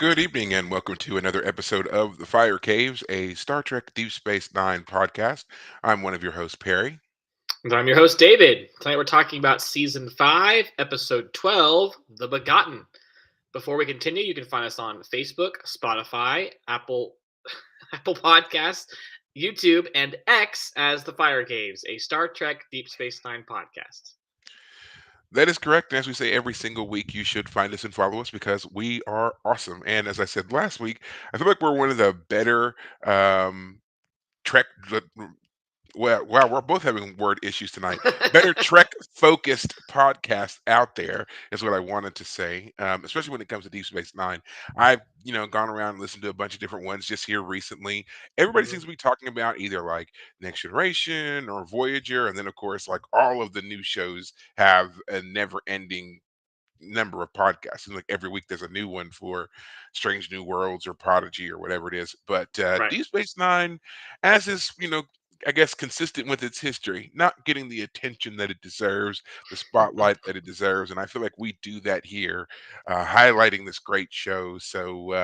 Good evening, and welcome to another episode of The Fire Caves, a Star Trek Deep Space Nine podcast. I'm one of your hosts, Perry. And I'm your host, David. Tonight we're talking about Season 5, Episode 12, The Begotten. Before we continue, you can find us on Facebook, Spotify, Apple Podcasts, YouTube, and X as The Fire Caves, a Star Trek Deep Space Nine podcast. That is correct. And as we say every single week, you should find us and follow us because we are awesome. And as I said last week, I feel like we're one of the better Trek. Well, wow, we're both having word issues tonight. Better Trek focused podcast out there is what I wanted to say, especially when it comes to Deep Space Nine. I've gone around and listened to a bunch of different ones just here recently. Everybody Mhm. seems to be talking about either like Next Generation or Voyager, and then of course like all of the new shows have a never ending number of podcasts. And like every week there's a new one for Strange New Worlds or Prodigy or whatever it is. But Right. Deep Space Nine, as is, I guess consistent with its history, not getting the attention that it deserves, the spotlight that it deserves. And I feel like we do that here, highlighting this great show. So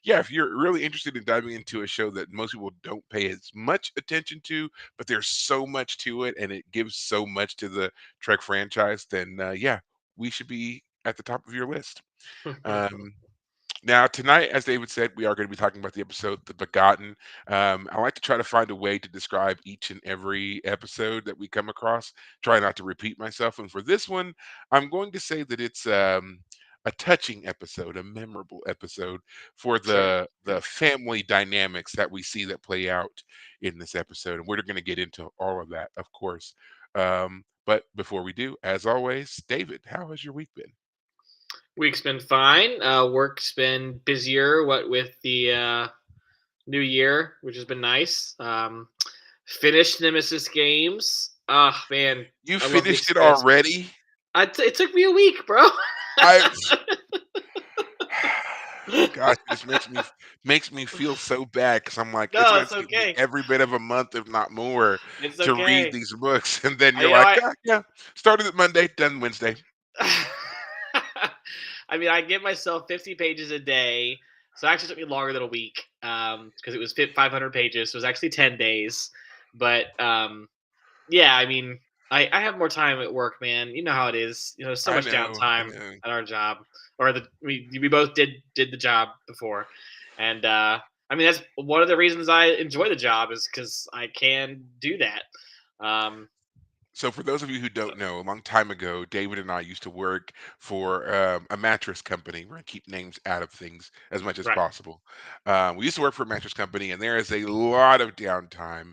yeah, if you're really interested in diving into a show that most people don't pay as much attention to, but there's so much to it and it gives so much to the Trek franchise, then yeah, we should be at the top of your list. Um, Now, tonight, as David said, we are going to be talking about the episode The Begotten. I like to try to find a way to describe each and every episode that we come across, try not to repeat myself. And for this one, I'm going to say that it's a touching episode, a memorable episode for Sure. the family dynamics that we see that play out in this episode. And we're going to get into all of that, of course. But before we do, as always, David, how has your week been? Week's been fine. Work's been busier. What with the new year, which has been nice. Finished Nemesis games. Ah, man, You I love the finished it expansion. already? It took me a week, bro. I gosh, it just makes me feel so bad because I'm like, it's No, gonna it's take me okay. every bit of a month, if not more, It's to read okay. these books. And then I, you're you know, like, ah, yeah, started it Monday, done Wednesday. I mean, I give myself 50 pages a day, so it actually took me longer than a week because it was 500 pages, so it was actually 10 days. But yeah, I mean, I have more time at work, man. You know how it is. You know, so I much know, I downtime know. at our job, or we both did the job before, and I mean that's one of the reasons I enjoy the job is because I can do that. Um, So for those of you who so don't know, a long time ago, David and I used to work for a mattress company. We're gonna keep names out of things as much as right. possible. We used to work for a mattress company, and there is a lot of downtime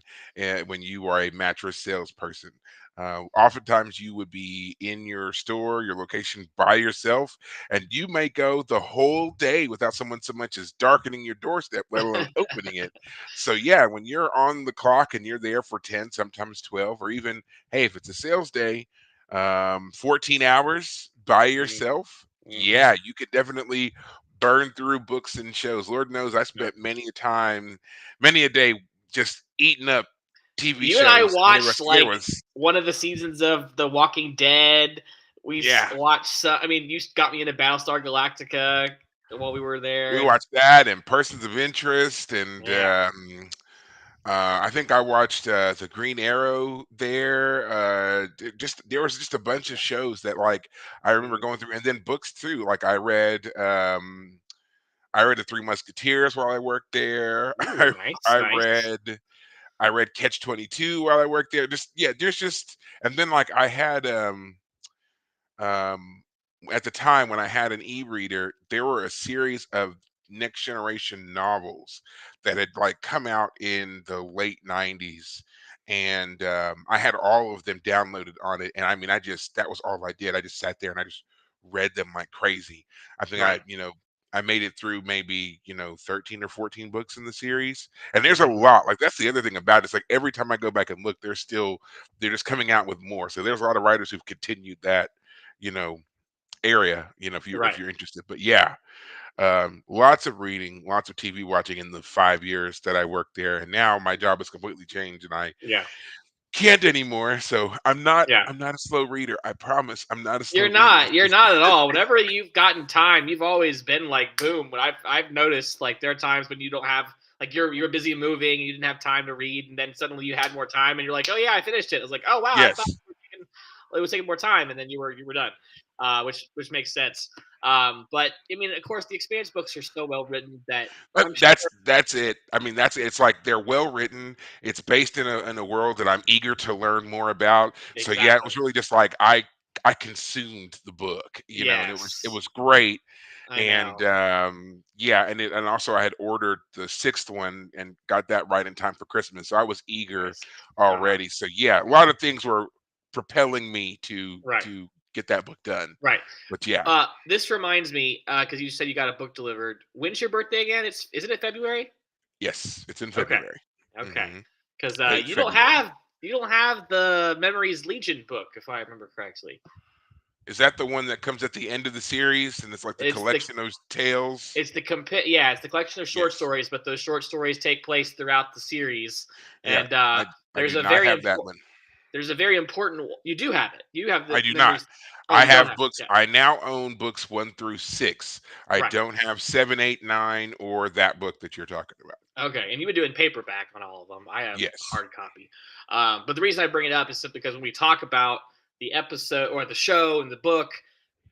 when you are a mattress salesperson. Oftentimes, you would be in your store, your location by yourself, and you may go the whole day without someone so much as darkening your doorstep, let alone opening it. So yeah, when you're on the clock and you're there for 10, sometimes 12, or even hey, if it's a sales day, 14 hours by yourself, Mm-hmm. yeah, you could definitely burn through books and shows. Lord knows I Yep. spent many a time, many a day just eating up TV You and I shows. And there watched was, there like was, one of the seasons of The Walking Dead. yeah, Watched. I mean, you got me into Battlestar Galactica while we were we there, and watched that and Persons of Interest. And yeah. I think I watched the Green Arrow there. Just there was just a bunch of shows that like I remember Mhm. going through, and then books too. Like I read the Three Musketeers while I worked there. Ooh, nice, I nice. read I read Catch 22 while I worked there. Just yeah, there's just and then like I had um at the time when I had an e-reader, there were a series of next generation novels that had like come out in the late 90s, and I had all of them downloaded on it. And I mean, I just that was all I did. I just sat there and I just read them like crazy. I think Right. I made it through maybe 13 or 14 books in the series, and there's a Hmm. lot. Like that's the other thing about it. It's like every time I go back and look, they're just coming out with more. So there's a lot of writers who've continued that you know area, if Right. you're interested. But yeah, lots of reading, lots of TV watching in the 5 years that I worked there. And now my job has completely changed, and I Yeah. can't anymore. So Yeah. I'm not a slow reader. I promise I'm not a slow You're reader. not. You're not at all. Whenever you've gotten time, you've always been like boom. When I've noticed like there are times when you don't have like you're busy moving, you didn't have time to read, and then suddenly you had more time, and you're like, oh yeah, I finished it. I was like, oh wow, I thought Yes. it was taking more time, and then you were done, which makes sense. But I mean, of course, the experience books are so well written that But I'm sure that's it. I mean, that's it. It's like they're well written. It's based in a world that I'm eager to learn more about. So yeah, it exactly. was really just like I consumed the book, and it Yes, was great. I And know. yeah, and also I had ordered the sixth one and got that right in time for Christmas. So I was eager Nice. already. So yeah, a lot of things were propelling me Right, to get that book done. right. But yeah, This reminds me, because you said you got a book delivered. When's your birthday again? Isn't it February? yes, it's in Okay, February. okay. hmm Because Late February. you don't have the Memories Legion book, if I remember correctly. Is that the one that comes at the end of the series and it's like the It's the collection of tales? yeah, it's the collection of short Yes. stories, but those short stories take place throughout the series. Yeah. And I there's do a not very have that important one. you do have it. You have the I do not. Memories. Oh, I you don't have have books. it. I now own books 1 through 6. I Yeah, right. don't have 7, 8, 9, or that book that you're talking about. Okay, and you've been doing paperback on all of them. I have Yes. hard copy. But the reason I bring it up is simply because when we talk about the episode or the show and the book,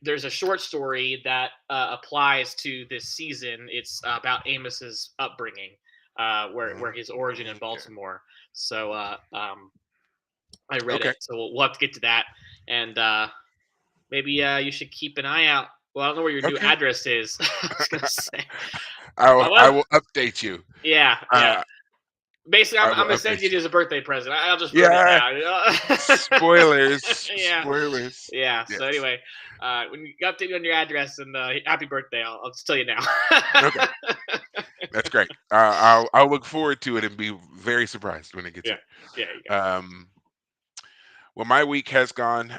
there's a short story that applies to this season. It's about Amos's upbringing, where his origin in Okay. Baltimore. So I read Okay. it. So we'll have to get to that, and maybe you should keep an eye out. Well, I don't know where your new Okay. address is. I was gonna say. I Well, will update you. yeah, yeah. Uh, Basically, I I'm will gonna send update you you. as a birthday present. I'll just ruin it Yeah. now. Spoilers. Yeah, Spoilers. yeah. So Yes. anyway, when you update me on your address and happy birthday, I'll just tell you now. Okay. That's great. I'll look forward to it and be very surprised when it gets Yeah, here. yeah. You go. Well, my week has gone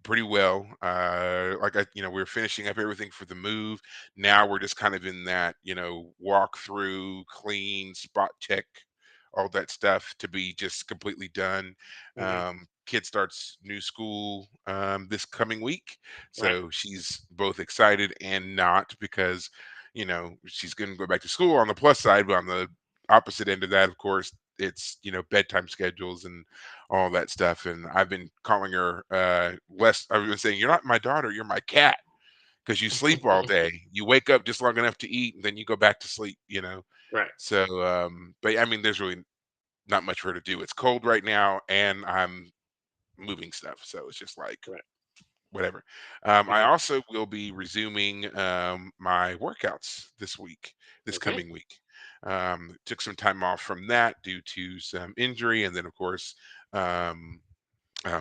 pretty well. Like we're finishing up everything for the move. Now we're just kind of in that, walk through, clean, spot check, all that stuff to be just completely done. Hmm. Kid starts new school this coming week, Right. so she's both excited and not because, she's going to go back to school on the plus side, but on the opposite end of that, of course, it's bedtime schedules and all that stuff. And I've been calling her less. I've been saying, "You're not my daughter. You're my cat because you sleep all day. You wake up just long enough to eat, and then you go back to sleep." Right. So, but I mean, there's really not much for her to do. It's cold right now, and I'm moving stuff, so it's just like Right. whatever. I Hmm. also will be resuming my workouts this Okay. coming week. Took some time off from that due to some injury, and then of course. Um,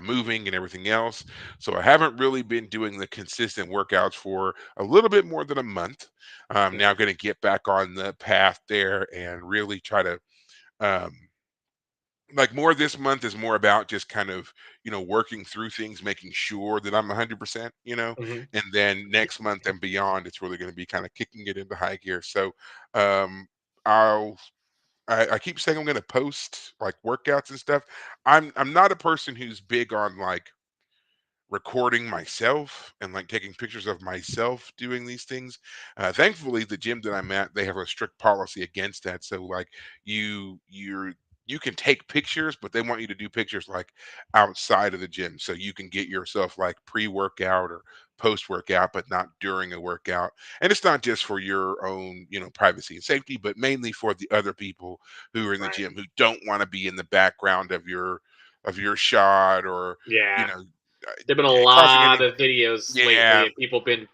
moving and everything else. So I haven't really been doing the consistent workouts for a little bit more than a month. Now I'm Hmm. going to get back on the path there and really try to um, like more this month is more about just kind of working through things, making sure that I'm 100%, Hmm. and then next month and beyond it's really going to be kind of kicking it into high gear. So um i'll I keep saying I'm going to post like workouts and stuff. I'm not a person who's big on like recording myself and like taking pictures of myself doing these things. Thankfully, the gym that I'm at, they have a strict policy against that. So like you can take pictures, but they want you to do pictures like outside of the gym, so you can get yourself like pre-workout or post-workout, but not during a workout. And it's not just for your own, privacy and safety, but mainly for the other people who are in the Right. gym who don't want to be in the background of your shot or you Yeah. know There've been a causing lot any. of videos lately Yeah, of people been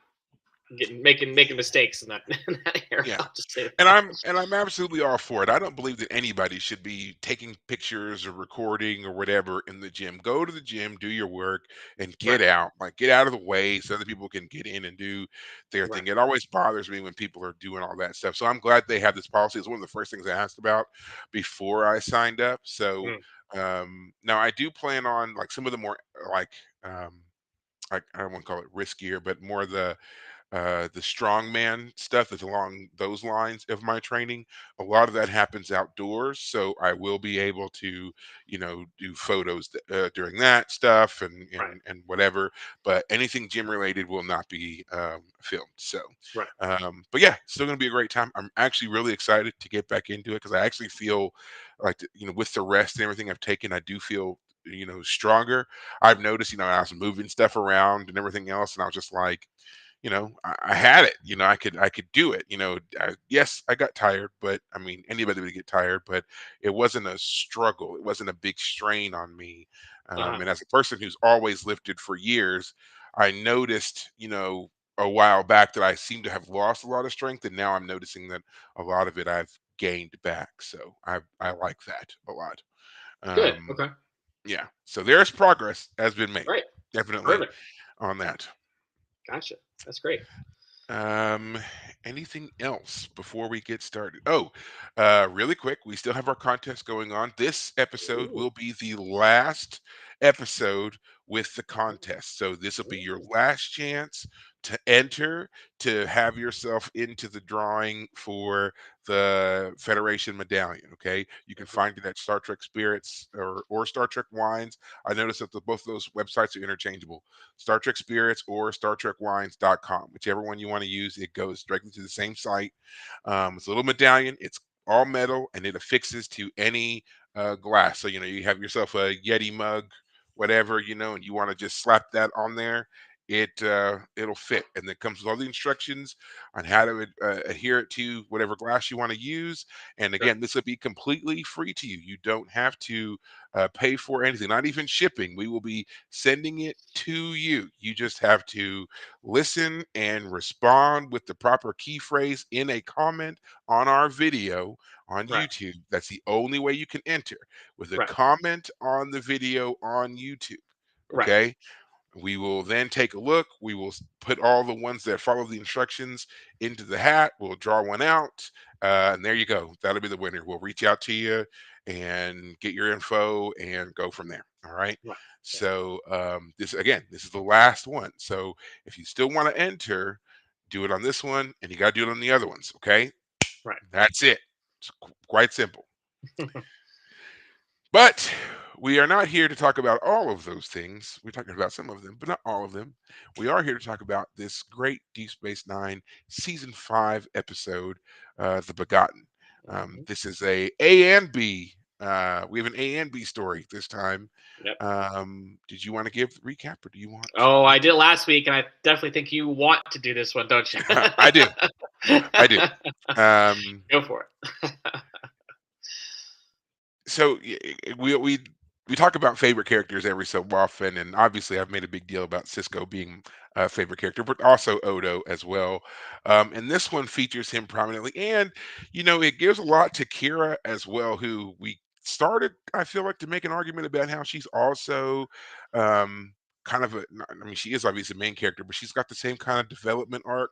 making mistakes in that in that area. yeah. I'll just say And that. I'm absolutely all for it. I don't believe that anybody should be taking pictures or recording or whatever in the gym. Go to the gym, do your work, and Right. get out. Like get out of the way so other people can get in and do their Right. thing. It always bothers me when people are doing all that stuff. So I'm glad they have this policy. It's one of the first things I asked about before I signed up. So Mm. now I do plan on like some of the more like I don't want to call it riskier, but more the the strongman stuff that's along those lines of my training. A lot of that happens outdoors, so I will be able to, do photos during that stuff and, Right. and whatever. But anything gym related will not be filmed. So, Right. but yeah, still gonna be a great time. I'm actually really excited to get back into it because I actually feel like, with the rest and everything I've taken, I do feel, stronger. I've noticed, I was moving stuff around and everything else, and I was just like, I had it. I could do it. Yes, I got tired, but I mean, anybody would get tired, but it wasn't a struggle. It wasn't a big strain on me. Uh-huh. And as a person who's always lifted for years, I noticed, a while back that I seem to have lost a lot of strength, and now I'm noticing that a lot of it I've gained back. So I like that a lot. Good. Um, Okay. yeah. So there's progress has been made, Great. definitely Perfect. on that. Gotcha. That's great. Um, Anything else before we get started? Oh, really quick, we still have our contest going on. This episode Ooh. will be the last episode with the contest. So this will be your Ooh. last chance to enter to have yourself into the drawing for the Federation medallion. Okay. You can Mhm. find it at Star Trek Spirits or Star Trek Wines. I noticed that both of those websites are interchangeable. Star Trek Spirits or StarTrekWines.com, whichever one you want to use. It goes directly to the same site. It's a little medallion. It's all metal and it affixes to any glass. So you have yourself a Yeti mug, whatever, and you want to just slap that on there. It'll fit, and it comes with all the instructions on how to adhere it to whatever glass you want to use. And Right. again, this will be completely free to you. You don't have to pay for anything, not even shipping. We will be sending it to you. You just have to listen and respond with the proper key phrase in a comment on our video on Right. YouTube. That's the only way you can enter, with a Right. comment on the video on YouTube. Right. Okay. We will then take a look. We will put all the ones that follow the instructions into the hat. We'll draw one out, and there you go. That'll be the winner. We'll reach out to you and get your info and go from there. All right. Right. Yeah. So this is the last one. So if you still want to enter, do it on this one, and you got to do it on the other ones. Okay. Right. That's it. It's quite simple. But we are not here to talk about all of those things. We're talking about some of them, but not all of them. We are here to talk about this great Deep Space Nine season 5 episode, "The Begotten." Mhm. This is A and B. We have an A and B story this time. Yep. Did you want to give the recap, or do you want Oh, I me did it last week, and I definitely think you want to do this one, don't you? to? I do. I do. Um, Go for it. so we talk about favorite characters every so often, and obviously I've made a big deal about Cisco being a favorite character, but also Odo as well. And this one features him prominently, and it gives a lot to Kira as well, who we started, I feel like, to make an argument about how she's also kind of I mean, she is obviously the main character, but she's got the same kind of development arc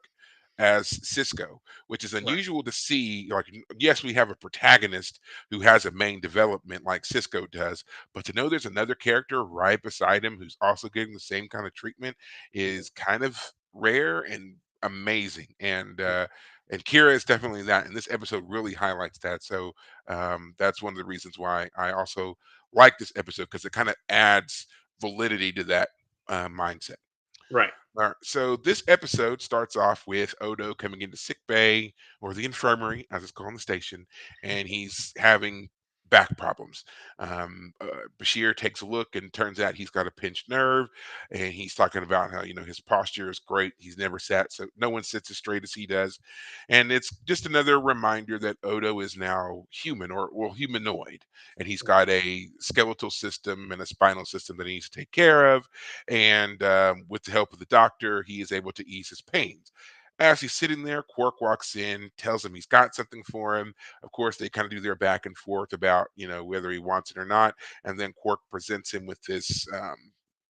as Cisco, which is Right. unusual to see. Like, yes, we have a protagonist who has a main development like Cisco does. But to know there's another character right beside him who's also getting the same kind of treatment Mhm. is kind of rare and amazing. And Kira is definitely that. And this episode really highlights that. So that's one of the reasons why I also like this episode, because it kind of adds validity to that mindset. Right. All right. So this episode starts off with Odo coming into sick bay, or the infirmary, as it's called on the station, and he's having back problems. Bashir takes a look, and turns out he's got a pinched nerve, and he's talking about how his posture is great. He's never sat, so no one sits as straight as he does, and it's just another reminder that Odo is now human, or well, humanoid, and he's Mhm. got a skeletal system and a spinal system that he needs to take care of, and with the help of the doctor, he is able to ease his pains. As he's sitting there, Quark walks in, tells him he's got something for him. Of course, they kind of do their back and forth about whether he wants it or not, and then Quark presents him with this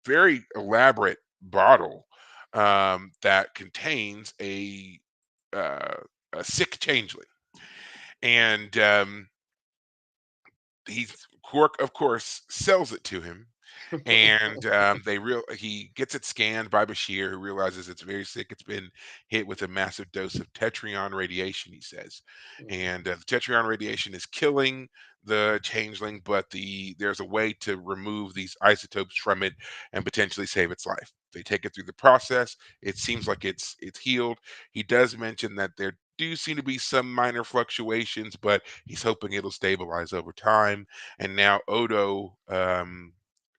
very elaborate bottle that contains uh, a sick changeling, and he's Quark, of course, sells it to him, And he gets it scanned by Bashir, who realizes it's very sick. It's been hit with a massive dose of tetrion radiation, he says, Mhm. and the tetrion radiation is killing the changeling, but there's a way to remove these isotopes from it and potentially save its life. They take it through the process. It seems like it's healed. He does mention that there do seem to be some minor fluctuations, but he's hoping it'll stabilize over time. And now Odo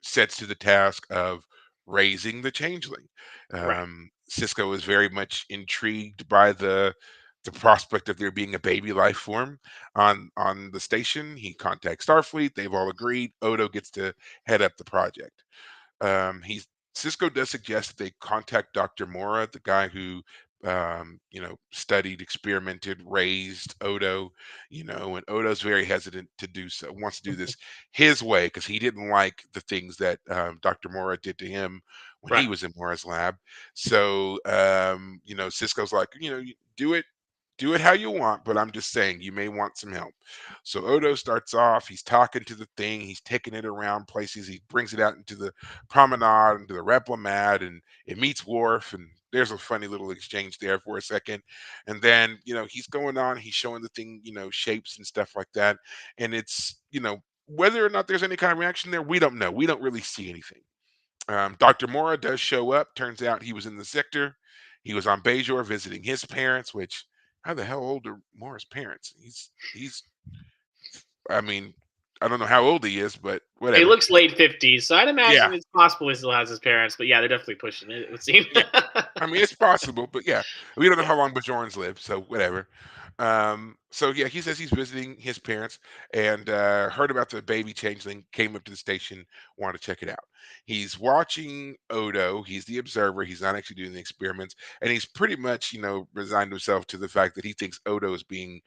sets to the task of raising the changeling. Right. Cisco is very much intrigued by the prospect of there being a baby life form on the station. He contacts Starfleet. They've all agreed. Odo gets to head up the project. He's Cisco does suggest that they contact Dr. Mora, the guy who studied, experimented, raised Odo, and Odo's very hesitant to do so, wants to do this his way because he didn't like the things that Dr. Mora did to him when he Right. was in Mora's lab. So Cisco's like, do it how you want, but I'm just saying you may want some help. So Odo starts off, he's talking to the thing, he's taking it around places, he brings it out into the promenade, into the replimat, and it meets Worf, and there's a funny little exchange there for a second. And then, he's going on, he's showing the thing, shapes and stuff like that. And it's, whether or not there's any kind of reaction there, we don't know. We don't really see anything. Dr. Mora does show up. Turns out he was in the sector. He was on Bajor visiting his parents, which how the hell old are Mora's parents? He's I mean, I don't know how old he is, but He whatever. looks late 50s, so I'd Yeah. imagine it's possible he still has his parents, but yeah, they're definitely pushing it, it would seem. Yeah. I mean, it's possible, but yeah, we don't know Yeah. how long Bajorans live, so whatever. So yeah, he says he's visiting his parents and heard about the baby changeling, came up to the station, wanted to check it out. He's watching Odo, he's the observer, he's not actually doing the experiments, and he's pretty much, resigned himself to the fact that he thinks Odo is being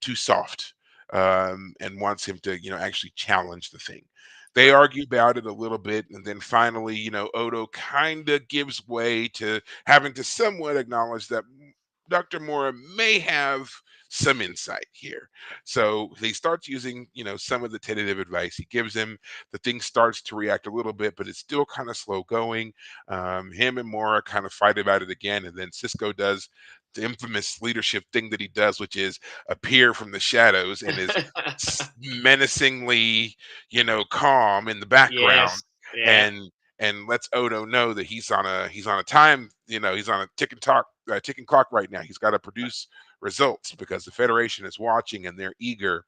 too soft and wants him to, actually challenge the thing. They Right. argue about it a little bit, and then finally, Odo kind of gives way to having to somewhat acknowledge that Dr. Mora may have some insight here. So he starts using, some of the tentative advice he gives him. The thing starts to react a little bit, but it's still kind of slow going. Him and Mora kind of fight about it again, and then Cisco does the infamous leadership thing that he does, which is appear from the shadows and is menacingly, calm in the background, Yes. Yeah. and lets Odo know that he's on a time, he's on a ticking clock right now. He's got to Right. produce results because the Federation is watching and they're eager.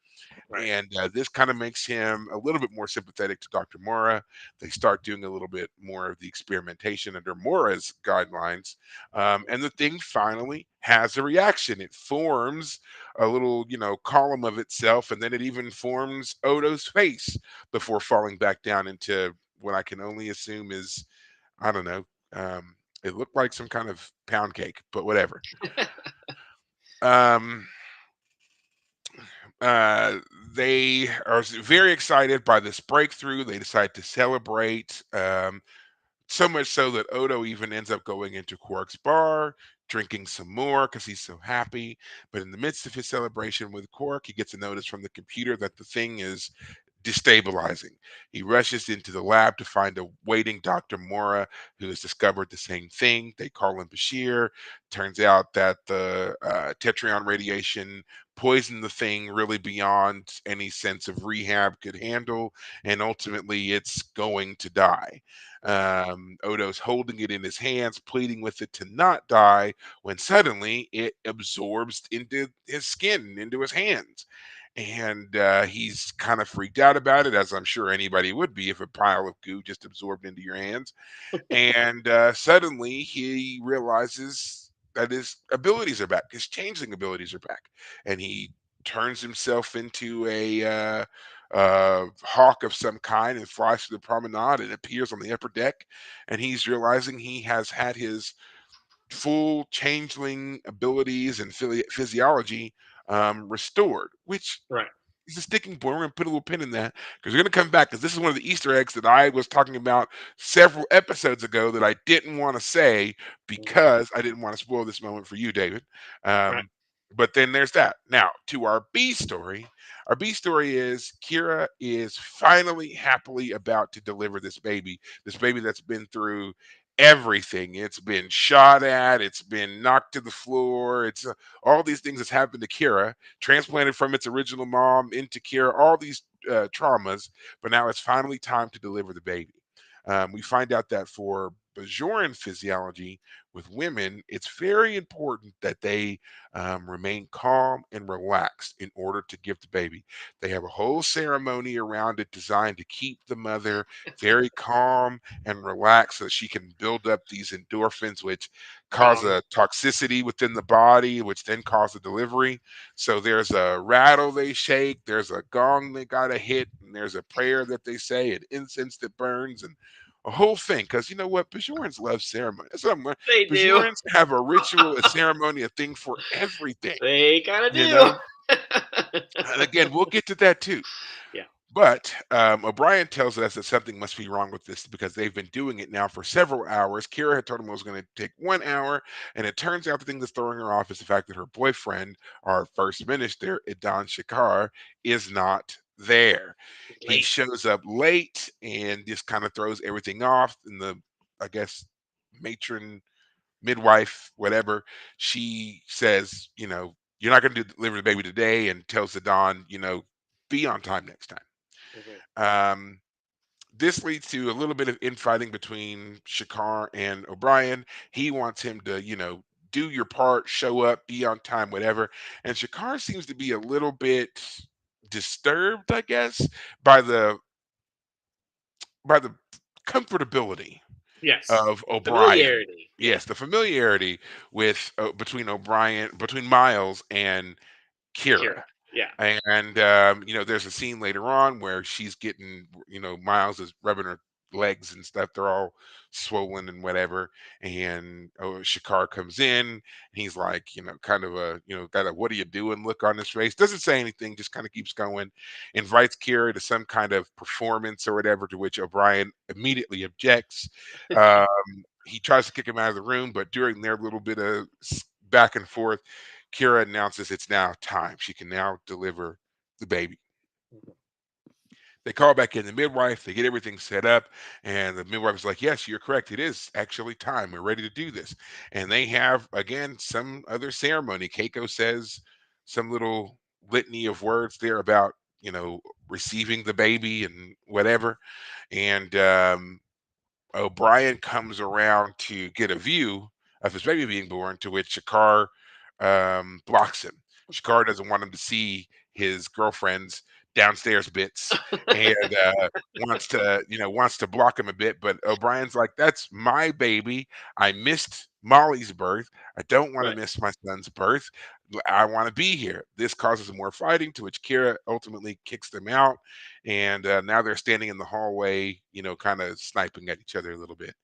Right. And this kind of makes him a little bit more sympathetic to Dr. Mora. They start doing a little bit more of the experimentation under Mora's guidelines. And the thing finally has a reaction. It forms a little, column of itself, and then it even forms Odo's face before falling back down into what I can only assume is, I don't know, it looked like some kind of pound cake, but whatever. Um, uh, they are very excited by this breakthrough. They decide to celebrate. So much so that Odo even ends up going into Quark's bar, drinking some more because he's so happy. But in the midst of his celebration with Quark, he gets a notice from the computer that the thing is destabilizing. He rushes into the lab to find a waiting Dr. Mora who has discovered the same thing. They call him Bashir. Turns out that the tetrion radiation poisoned the thing really beyond any sense of rehab could handle, and ultimately it's going to die. Odo's holding it in his hands, pleading with it to not die, when suddenly it absorbs into his skin, into his hands. And he's kind of freaked out about it, as I'm sure anybody would be if a pile of goo just absorbed into your hands. And suddenly he realizes that his abilities are back, his changeling abilities are back. And he turns himself into a hawk of some kind and flies to the promenade and appears on the upper deck. And he's realizing he has had his full changeling abilities and physiology restored, which Right. is a sticking point. We're going to put a little pin in that because we're going to come back because this is one of the Easter eggs that I was talking about several episodes ago that I didn't want to say Mhm. because I didn't want to spoil this moment for you, David. Right. Um, But then there's that. Now, to our B story. Our B story is Kira is finally happily about to deliver this baby that's been through everything. It's been shot at, it's been knocked to the floor, it's all these things that's happened to Kira, transplanted from its original mom into Kira, all these traumas, but now it's finally time to deliver the baby. We find out that for Bajoran physiology with women, it's very important that they remain calm and relaxed in order to give the baby. They have a whole ceremony around it designed to keep the mother very calm and relaxed so that she can build up these endorphins, which cause Gong. a toxicity within the body, which then cause the delivery. So there's a rattle they shake, there's a gong they got to hit, and there's a prayer that they say, and incense that burns, and a whole thing. Because you know what? Bajorans love ceremony. That's what I'm learning. They do. Bajorans have a ritual, a ceremony, a thing for everything, They kind of you do. know? And again, we'll get to that too. Yeah. But O'Brien tells us that something must be wrong with this because they've been doing it now for several hours. Kira had told him it was going to take 1 hour, and it turns out the thing that's throwing her off is the fact that her boyfriend, our first minister, Idan Shakar, is not there. He's He late. shows up late and just kind of throws everything off. And I guess, matron, midwife, whatever, she says, you're not going to deliver the baby today, and tells the Don, be on time next time. Mhm. Um, this leads to a little bit of infighting between Shakar and O'Brien. He wants him to, do your part, show up, be on time, whatever. And Shakar seems to be a little bit disturbed, I guess, by the comfortability Yes. of The O'Brien. familiarity. Yeah. Yes, the familiarity with between Miles and Kira. Kira. Yeah. And there's a scene later on where she's getting, Miles is rubbing her legs and stuff. They're all swollen and whatever. And Shakar comes in. And he's like, kind of got a "what are you doing" look on his face. Doesn't say anything, just kind of keeps going. Invites Kira to some kind of performance or whatever, to which O'Brien immediately objects. Um, he tries to kick him out of the room, but during their little bit of back and forth, Kira announces it's now time. She can now deliver the baby. Mhm. They call back in the midwife. They get everything set up, and the midwife is like, "Yes, you're correct. It is actually time. We're ready to do this." And they have again some other ceremony. Keiko says some little litany of words there about receiving the baby and whatever. And O'Brien comes around to get a view of his baby being born, to which Shakar blocks him. Shakar doesn't want him to see his girlfriend's downstairs bits, and wants to block him a bit. But O'Brien's like, "That's my baby. I missed Molly's birth. I don't want to Right. miss my son's birth. I want to be here." This causes more fighting, to which Kira ultimately kicks them out, and now they're standing in the hallway, kind of sniping at each other a little bit.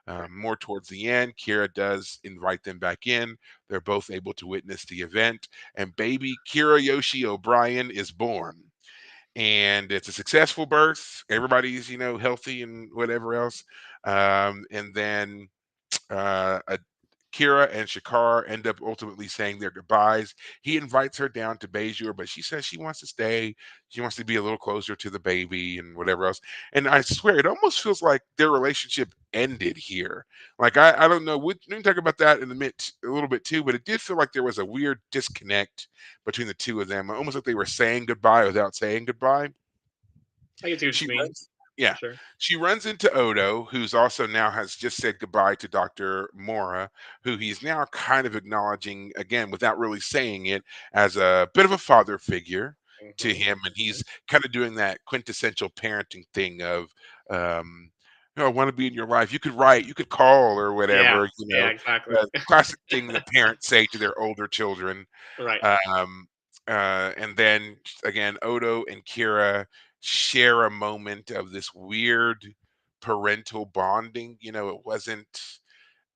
Right. More towards the end, Kira does invite them back in. They're both able to witness the event, and baby Kira Yoshi O'Brien is born. And it's a successful birth. Everybody's, healthy and whatever else. And then a Kira and Shakar end up ultimately saying their goodbyes. He invites her down to Bejur, but she says she wants to stay. She wants to be a little closer to the baby and whatever else. And I swear, it almost feels like their relationship ended here. Like I don't know. We can talk about that in a little bit too. But it did feel like there was a weird disconnect between the two of them, almost like they were saying goodbye without saying goodbye. I can see what She you mean. runs, yeah. Sure. She runs into Odo, who's also now has just said goodbye to Dr. Mora, who he's now kind of acknowledging again without really saying it as a bit of a father figure to Hmm. him, and Hmm. he's kind of doing that quintessential parenting thing of, um, I want to be in your life. You could write, you could call, or Yeah. whatever. Yeah. Exactly. Classic thing that parents say to their older children. Right. Um, and then again, Odo and Kira share a moment of this weird parental bonding. It wasn't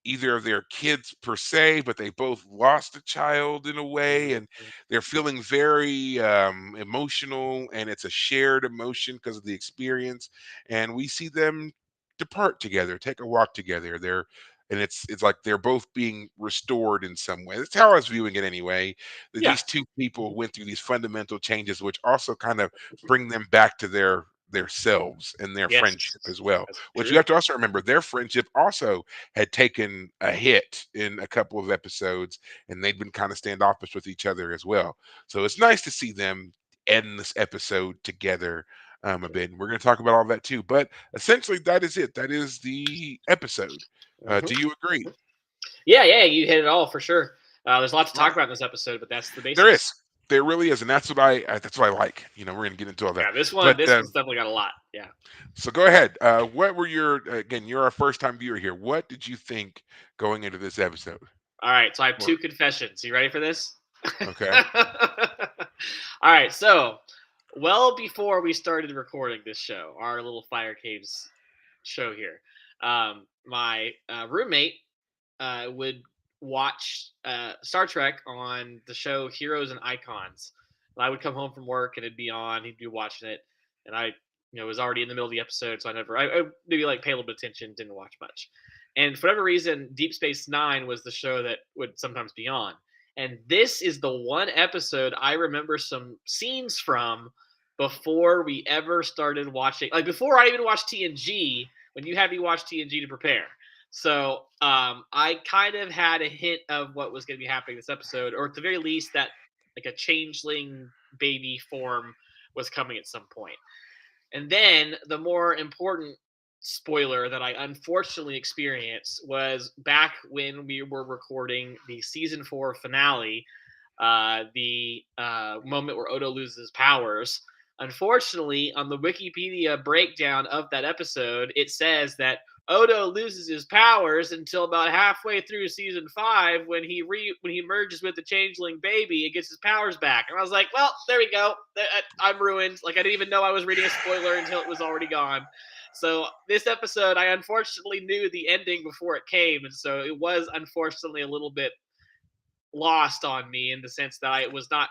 either of their kids per se, but they both lost a child in a way, and Hmm. they're feeling very emotional, and it's a shared emotion because of the experience. And we see them depart together, take a walk together. They're and it's like they're both being restored in some way. That's how I was viewing it anyway. That Yeah. these two people Mhm. went through these fundamental changes, which also kind of bring them back to their selves and their Yes, friendship as well. that's Which you true. have to also remember, their friendship also had taken a hit in a couple of episodes, and they'd been kind of standoffish with each other as well. So it's nice to see them end this episode together a bit. And we're going to talk about all that too. But essentially, that is it. That is the episode. Mhm. Do you agree? Yeah, yeah, you hit it all for sure. There's a lot to All talk right. about in this episode, but that's the There basics. is. There really is, and that's what I like. We're going to get into all that. Yeah, this one, But this one's definitely got a lot. Yeah. so go ahead. What were your again? You're our first time viewer here. What did you think going into this episode? All right, so I have Or two confessions. You ready for this? okay. All right, so well before we started recording this show, our little Fire Caves show here, my roommate would watch Star Trek on the show Heroes and Icons. And I would come home from work and it'd be on. He'd be watching it, and I, was already in the middle of the episode, so I maybe like pay a little bit of attention, didn't watch much. And for whatever reason, Deep Space Nine was the show that would sometimes be on. And this is the one episode I remember some scenes from before we ever started watching. Like before I even watched TNG, when you had me watch TNG to prepare. So I kind of had a hint of what was going to be happening this episode, or at the very least, that like a changeling baby form was coming at some point. And then the more important spoiler that I unfortunately experienced was back when we were recording the season 4 finale, the moment where Odo loses his powers. Unfortunately, on the Wikipedia breakdown of that episode, it says that Odo loses his powers until about halfway through season 5 when he merges with the changeling baby and gets his powers back. And I was like, well, there we go. I'm ruined. Like I didn't even know I was reading a spoiler until it was already gone. So this episode, I unfortunately knew the ending before it came, and so it was unfortunately a little bit lost on me in the sense that I was not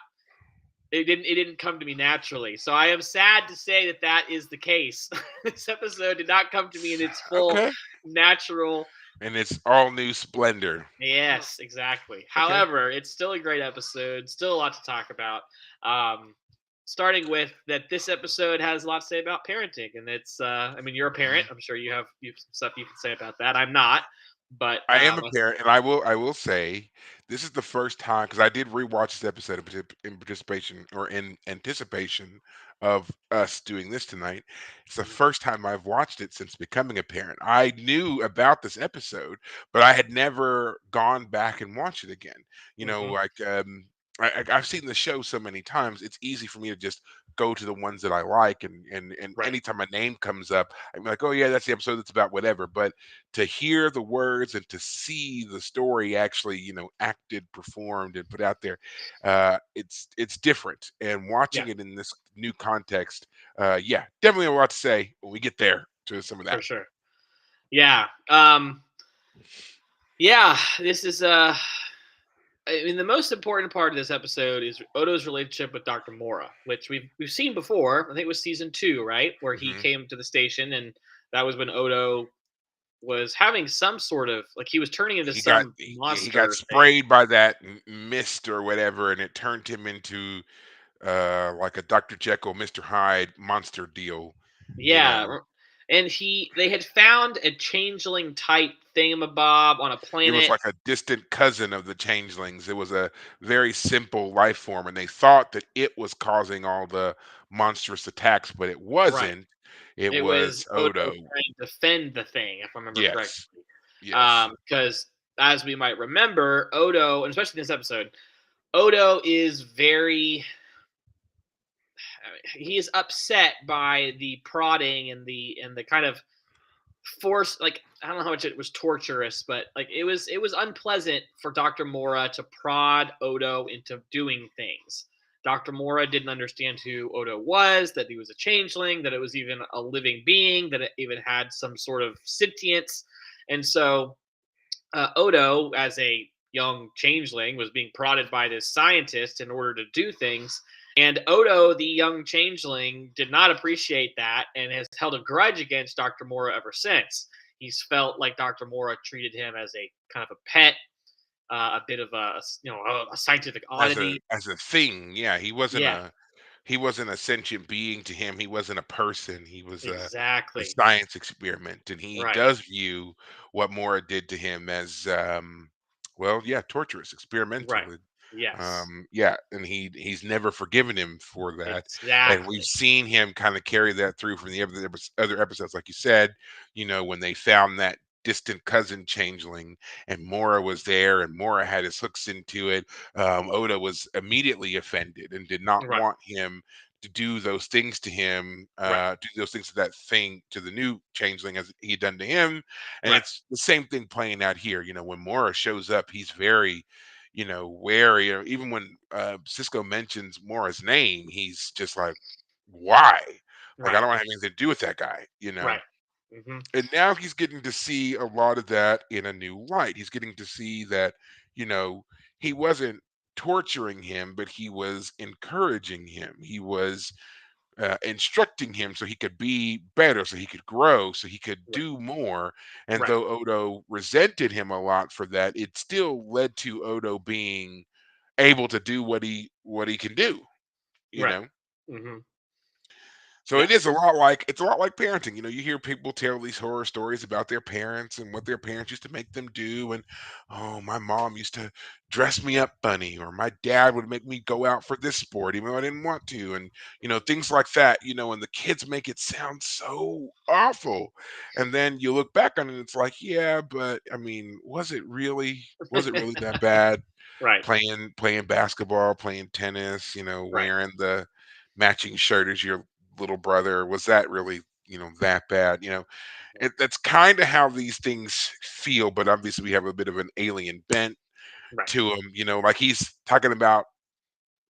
it didn't come to me naturally. So I am sad to say that that is the case. This episode did not come to me in its full Okay. natural. And it's all new splendor. Yes, exactly. Okay. However, it's still a great episode, still a lot to talk about. Um Starting with that, this episode has a lot to say about parenting, and it's I mean, you're a parent, Mhm. I'm sure you have some stuff you can say about that. I'm not, but I am a parent, and I will say this is the first time because I did rewatch this episode in participation or in anticipation of us doing this tonight. It's the first time I've watched it since becoming a parent. I knew about this episode, but I had never gone back and watched it again. Mhm. Like I've seen the show so many times. It's easy for me to just go to the ones that I like, and Right, anytime a name comes up, I'm like, oh yeah, that's the episode that's about whatever. But to hear the words and to see the story actually, acted, performed, and put out there, it's different. And yeah, watching it in this new context, yeah, definitely a lot to say when we get there to some of for that. sure. Yeah. Yeah, this is I mean, the most important part of this episode is Odo's relationship with Dr. Mora, which we've seen before. I think it was season 2, right, where he hmm came to the station, and that was when Odo was having some sort of like he was turning into some he got monster thing. sprayed by that mist or whatever, and it turned him into like a Dr. Jekyll, Mr. Hyde monster deal. You Yeah, know, and they had found a changeling type thingamabob on a it was planet. like a distant cousin of the changelings. It was a very simple life form, and they thought that it was causing all the monstrous attacks, but it Right. wasn't. It It was was Odo Odo. trying to defend the thing, if I remember correctly. Yes, yes. Because as we might remember, Odo, and especially in this episode, Odo is very he is upset by the prodding and the kind of force, like I don't know how much it was torturous, but like it was unpleasant for Dr. Mora to prod Odo into doing things. Dr. Mora didn't understand who Odo was, that he was a changeling, that it was even a living being, that it even had some sort of sentience. And so Odo, as a young changeling, was being prodded by this scientist in order to do things. And Odo, the young changeling, did not appreciate that and has held a grudge against Dr. Mora ever since. he's felt like Dr. Mora treated him as a kind of a pet, a bit of a scientific oddity. As a thing, yeah, Yeah, he wasn't a sentient being to him. He wasn't a person. He was a exactly. science experiment, and he Right, does view what Mora did to him as, well, yeah, torturous, right. experimental. Yes, Yeah, and he's never forgiven him for that, and we've exactly. seen him kind of carry that through from the other episodes, like you said. When they found that distant cousin changeling, and Mora was there, and Mora had his hooks into it. Oda was immediately offended and did not Right, want him to do those things to him, right, do those things to that thing, to the new changeling, as he had done to him. And right, it's the same thing playing out here. When Mora shows up, he's very, wary. Even when Cisco mentions Mora's name, he's just like, why? Like, I right, don't want to have anything to do with that guy. right. Hmm. And now he's getting to see a lot of that in a new light. He's getting to see that, you know, he wasn't torturing him, but he was encouraging him. He was instructing him so he could be better, so he could grow, so he could Right, do more. And right, though Odo resented him a lot for that, it still led to Odo being able to do what he can do. You right. know. Hmm. So Yeah. it's a lot like parenting. You hear people tell these horror stories about their parents and what their parents used to make them do. And oh, my mom used to dress me up funny, or my dad would make me go out for this sport even though I didn't want to. And things like that. And the kids make it sound so awful. And then you look back on it, and it's like, yeah, but I mean, was it really that bad? Right, Playing basketball, playing tennis, right, wearing the matching shirt as your little brother. Was that really, that bad? That's kind of how these things feel, but obviously we have a bit of an alien bent right, to him. Like he's talking about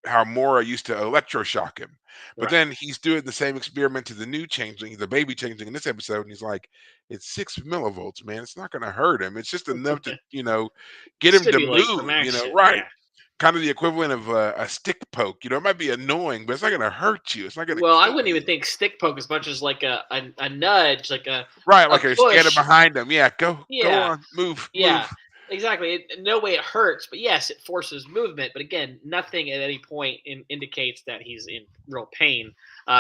how Mora used to electroshock him, but right. then he's doing the same experiment to the new changeling, the baby changeling in this episode, and he's like, "It's 6 millivolts, man. It's not going to hurt him. It's just enough to, get him to Stimulate some move. action. Right? Yeah. Kind of the equivalent of a stick poke. It might be annoying, but it's not going to hurt you. It's not going to Well, I kill wouldn't even you. think stick poke as much as like a nudge, like Right? a Like you're standing push. behind him. Yeah, go Yeah, on, move, yeah, move. exactly. No way it hurts, but yes, it forces movement. But again, nothing at any point indicates that he's in real pain.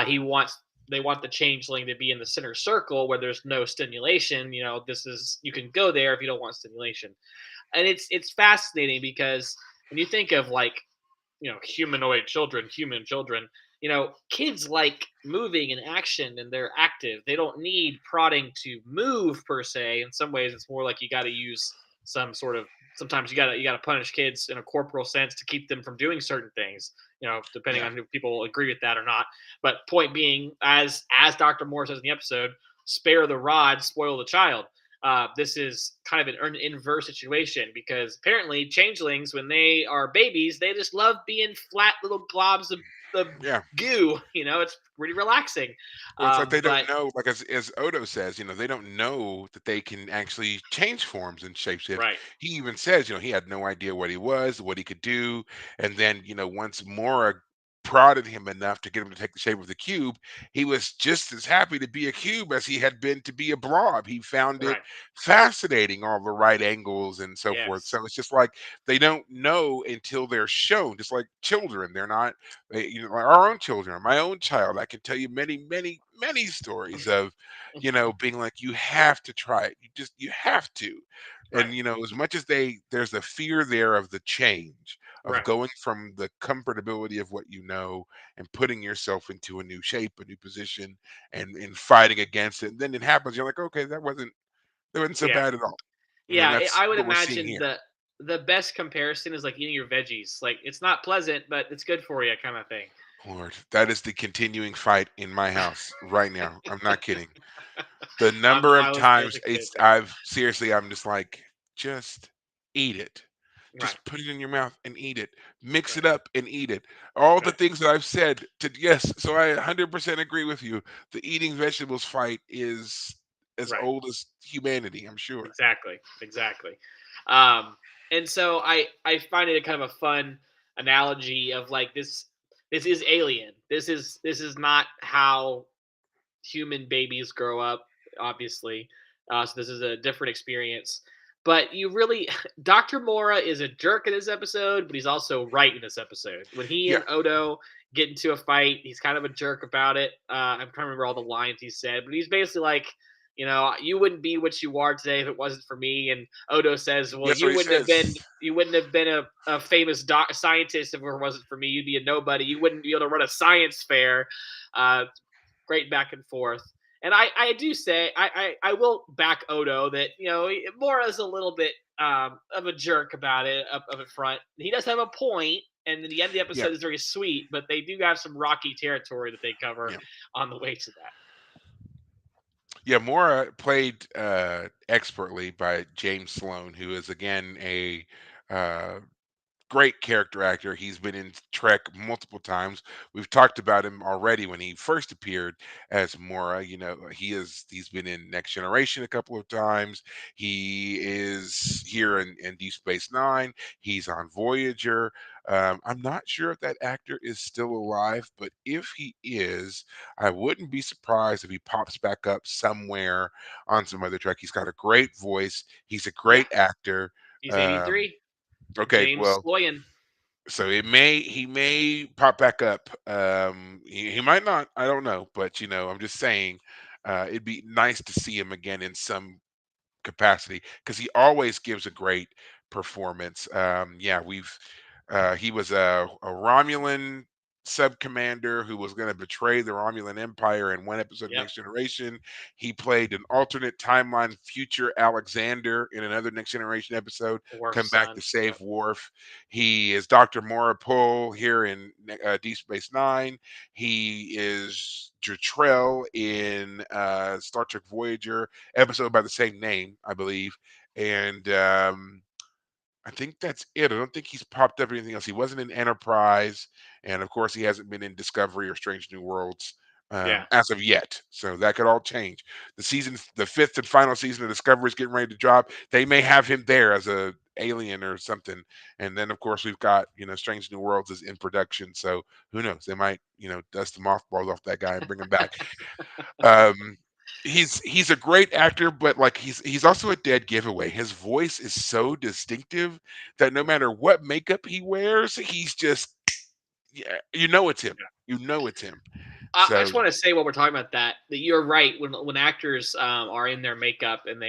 He wants They want the changeling to be in the center circle where there's no stimulation. This is you can go there if you don't want stimulation, and it's fascinating because when you think of like humanoid children, human children, kids like moving and action and they're active. They don't need prodding to move per se. In some ways it's more like you got to use some sort of sometimes you got to punish kids in a corporal sense to keep them from doing certain things, depending Yeah, on who people agree with that or not. But point being, as Dr. Moore says in the episode, spare the rod, spoil the child. This is kind of an inverse situation because apparently changelings, when they are babies, they just love being flat little globs of yeah. goo. It's pretty relaxing. Well, it's like they But don't know, like as Odo says, they don't know that they can actually change forms and shapeshift. right, He even says, he had no idea what he was, what he could do. And then, once Mora prodded him enough to get him to take the shape of the cube, he was just as happy to be a cube as he had been to be a blob. He found it right, fascinating, all the right angles and so forth. yes, So it's just like they don't know until they're shown, just like children. They're not like our own children, my own child. I can tell you many, many, many stories of, being like, you have to try it. You have to. right, And as much as there's the fear there of the change, of right, going from the comfortability of what you know and putting yourself into a new shape, a new position, and fighting against it. And then it happens. You're like, okay, that wasn't so yeah, bad at all. And yeah. that's I would what we're seeing imagine here. the best comparison is like eating your veggies. Like it's not pleasant, but it's good for you, kind of thing. Lord, that is the continuing fight in my house right now. I'm not kidding. The I'm number of I was times basically the it's same way. I've seriously, I'm just like, just eat it. Right, Just put it in your mouth and eat it. Mix right, it up and eat it. All the right, things that I've said to, yes, so I 100% agree with you. The eating vegetables fight is as right. old as humanity, I'm sure. Exactly, exactly. Um, and so I find it a kind of a fun analogy of like this. This is alien. This is not how human babies grow up. Obviously, So this is a different experience. But you really, Dr. Mora is a jerk in this episode, but he's also right in this episode. When he Yeah. and Odo get into a fight, he's kind of a jerk about it. I'm trying to remember all the lines he said, but he's basically like, you wouldn't be what you are today if it wasn't for me. And Odo says, well, That's what he says. you wouldn't have been a famous scientist if it wasn't for me. You'd be a nobody. You wouldn't be able to run a science fair. Uh, Great back and forth. And I do say I will back Odo that Mora's a little bit of a jerk about it up up front. He does have a point, and then the end of the Yeah. episode is very sweet, but they do have some rocky territory that they cover Yeah. on the way to that. Yeah, Mora played expertly by James Sloan, who is again a uh, great character actor. He's been in Trek multiple times. We've talked about him already when he first appeared as Mora. He's been in Next Generation a couple of times. He is here in Deep Space Nine. He's on Voyager. I'm not sure if that actor is still alive, but if he is, I wouldn't be surprised if he pops back up somewhere on some other Trek. He's got a great voice. He's a Yeah, great actor. he's Um, 83. okay, James well, Sloyan. so he may pop back up. He might not. I don't know, but I'm just saying, it'd be nice to see him again in some capacity because he always gives a great performance. Yeah, he was a Romulan sub commander who was going to betray the Romulan Empire in one episode of Yep. Next Generation. He played an alternate timeline future Alexander in another Next Generation episode. Worf Come back son. to Yep. save Worf. He is Dr. Morapul here in Deep Space Nine. He is Jatrell in Star Trek Voyager episode by the same name, I believe. And I think that's it. I don't think he's popped up anything else. He wasn't in Enterprise, and of course, he hasn't been in Discovery or Strange New Worlds Yeah. as of yet. So that could all change. The fifth and final season of Discovery is getting ready to drop. They may have him there as a alien or something. And then, of course, we've got Strange New Worlds is in production. So who knows? They might dust the mothballs off that guy and bring him back. Um, he's a great actor, but like he's also a dead giveaway. His voice is so distinctive that no matter what makeup he wears, he's just yeah, it's him. You know it's him. I So just want to say while we're talking about that you're right. When actors are in their makeup and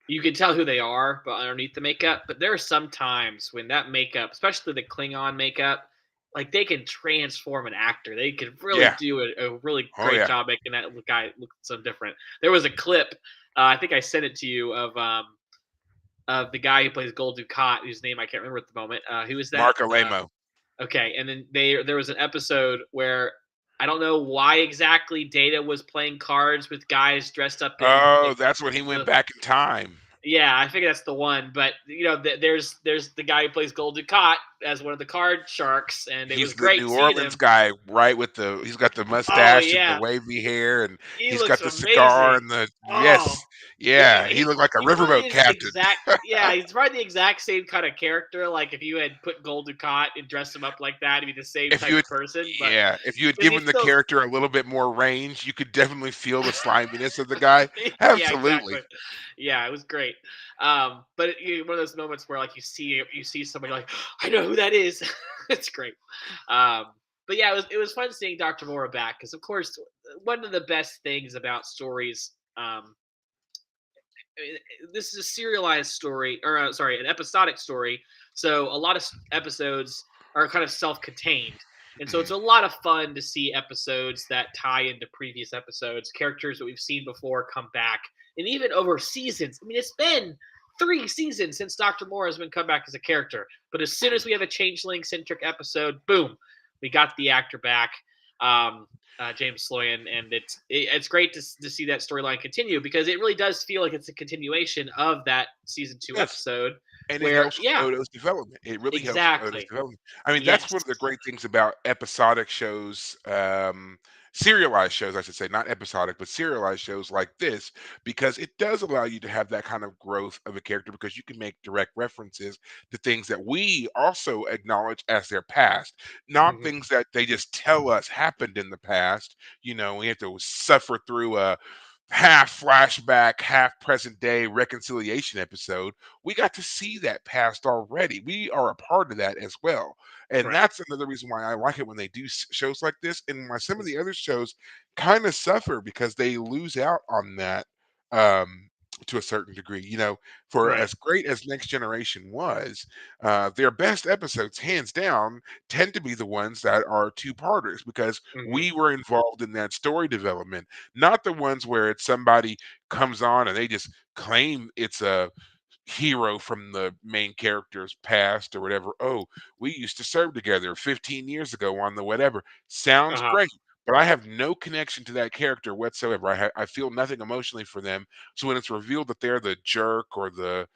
you can tell who they are, but underneath the makeup. But there are some times when that makeup, especially the Klingon makeup, like they can transform an actor. They can really yeah. do a really Oh great yeah. job making that guy look so different. There was a clip, I think I sent it to you of the guy who plays Gold Dukat, whose name I can't remember at the moment. Who is that? Mark Alemo. Okay, and then there was an episode where I don't know why exactly Data was playing cards with guys dressed up in Oh, like that's when he went the back in time. yeah, I think that's the one. But there's the guy who plays Gold Dukat as one of the card sharks, and it was He's the great New seeing Orleans him. guy, right? He's got the Oh mustache and the yeah, wavy hair, and he he's looks got the cigar amazing. and the Oh, yes, yeah. He looked like a he probably riverboat is the captain. exact yeah, he's probably the exact same kind of character. Like if you had put Gold Dukat and dressed him up like that, he'd be the same If type you had of person. But Yeah, if you had because given he's the still character a little bit more range, you could definitely feel the sliminess of the guy. yeah, Absolutely. exactly. Yeah, it was great. But one of those moments where like you see somebody like I know who that is. It's great. Um, but yeah, it was fun seeing Dr. Mora back because of course one of the best things about stories. This is a serialized story, or sorry, an episodic story. So a lot of episodes are kind of self-contained, and so it's Mhm. a lot of fun to see episodes that tie into previous episodes. Characters that we've seen before come back, and even over seasons. I mean, it's been 3 seasons since Doctor Moore has been come back as a character. But as soon as we have a changeling centric episode, boom, we got the actor back. Um, James Sloyan, and it's great to see that storyline continue because it really does feel like it's a continuation of that season two Yes. episode. And it Where helps with yeah, Odo's development. It really helps with Odo's exactly, development. I mean, that's yes, one of the great things about episodic shows, serialized shows, I should say, not episodic, but serialized shows like this, because it does allow you to have that kind of growth of a character because you can make direct references to things that we also acknowledge as their past, not hmm things that they just tell us happened in the past. We have to suffer through half flashback, half present day reconciliation episode, we got to see that past already. We are a part of that as well. And Right. that's another reason why I like it when they do shows like this. And why some of the other shows kind of suffer because they lose out on that um, to a certain degree. For Right. as great as Next Generation was, their best episodes, hands down, tend to be the ones that are two-parters because Hmm. we were involved in that story development, not the ones where it's somebody comes on and they just claim it's a hero from the main character's past or whatever. Oh, we used to serve together 15 years ago on the whatever. Sounds Uh-huh. great, but I have no connection to that character whatsoever. I feel nothing emotionally for them. So when it's revealed that they're the jerk or the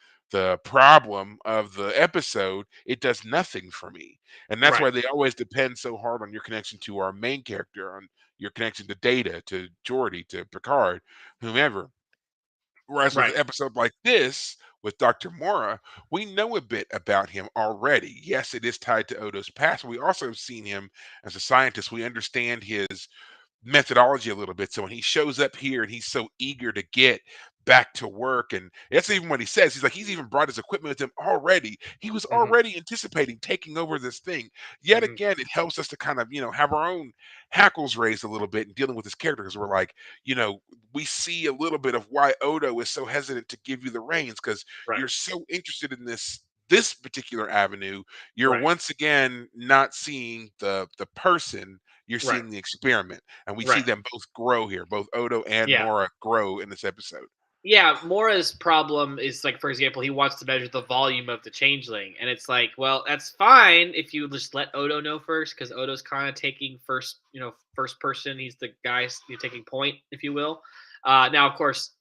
problem of the episode, it does nothing for me. And that's Right. why they always depend so hard on your connection to our main character, on your connection to Data, to Geordi, to Picard, whomever. Whereas with Right. an episode like this, with Dr. Mora, we know a bit about him already. Yes, it is tied to Odo's past. But we also have seen him as a scientist. We understand his methodology a little bit. So when he shows up here and he's so eager to get back to work, and that's even what he says. He's like, he's even brought his equipment with him already. He was Hmm. already anticipating taking over this thing. Yet Hmm. again, it helps us to kind of, have our own hackles raised a little bit in dealing with this character because we're like, we see a little bit of why Odo is so hesitant to give you the reins because Right. you're so interested in this particular avenue. You're Right. once again not seeing the person, you're Right. seeing the experiment, and we see Right. them both grow here. Both Odo and Yeah. Mora grow in this episode. Yeah, Mora's problem is like, for example, he wants to measure the volume of the changeling, and it's like, well, that's fine if you just let Odo know first, because Odo's kind of taking first, first person. He's the guy you're taking point, if you will. Now, of course,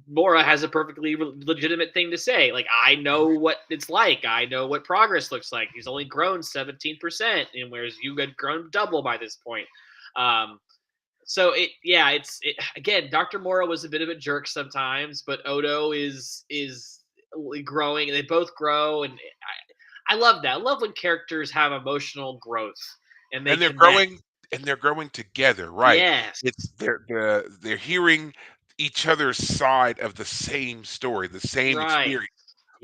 Mora has a perfectly legitimate thing to say. Like, I know what it's like. I know what progress looks like. He's only grown 17%, and whereas you had grown double by this point. Um, so again, Dr. Mora was a bit of a jerk sometimes, but Odo is growing, and they both grow, and I love that. I love when characters have emotional growth and they And they're connect. growing and they're growing together, right? Yes. They're hearing each other's side of the same story, the same Right. experience.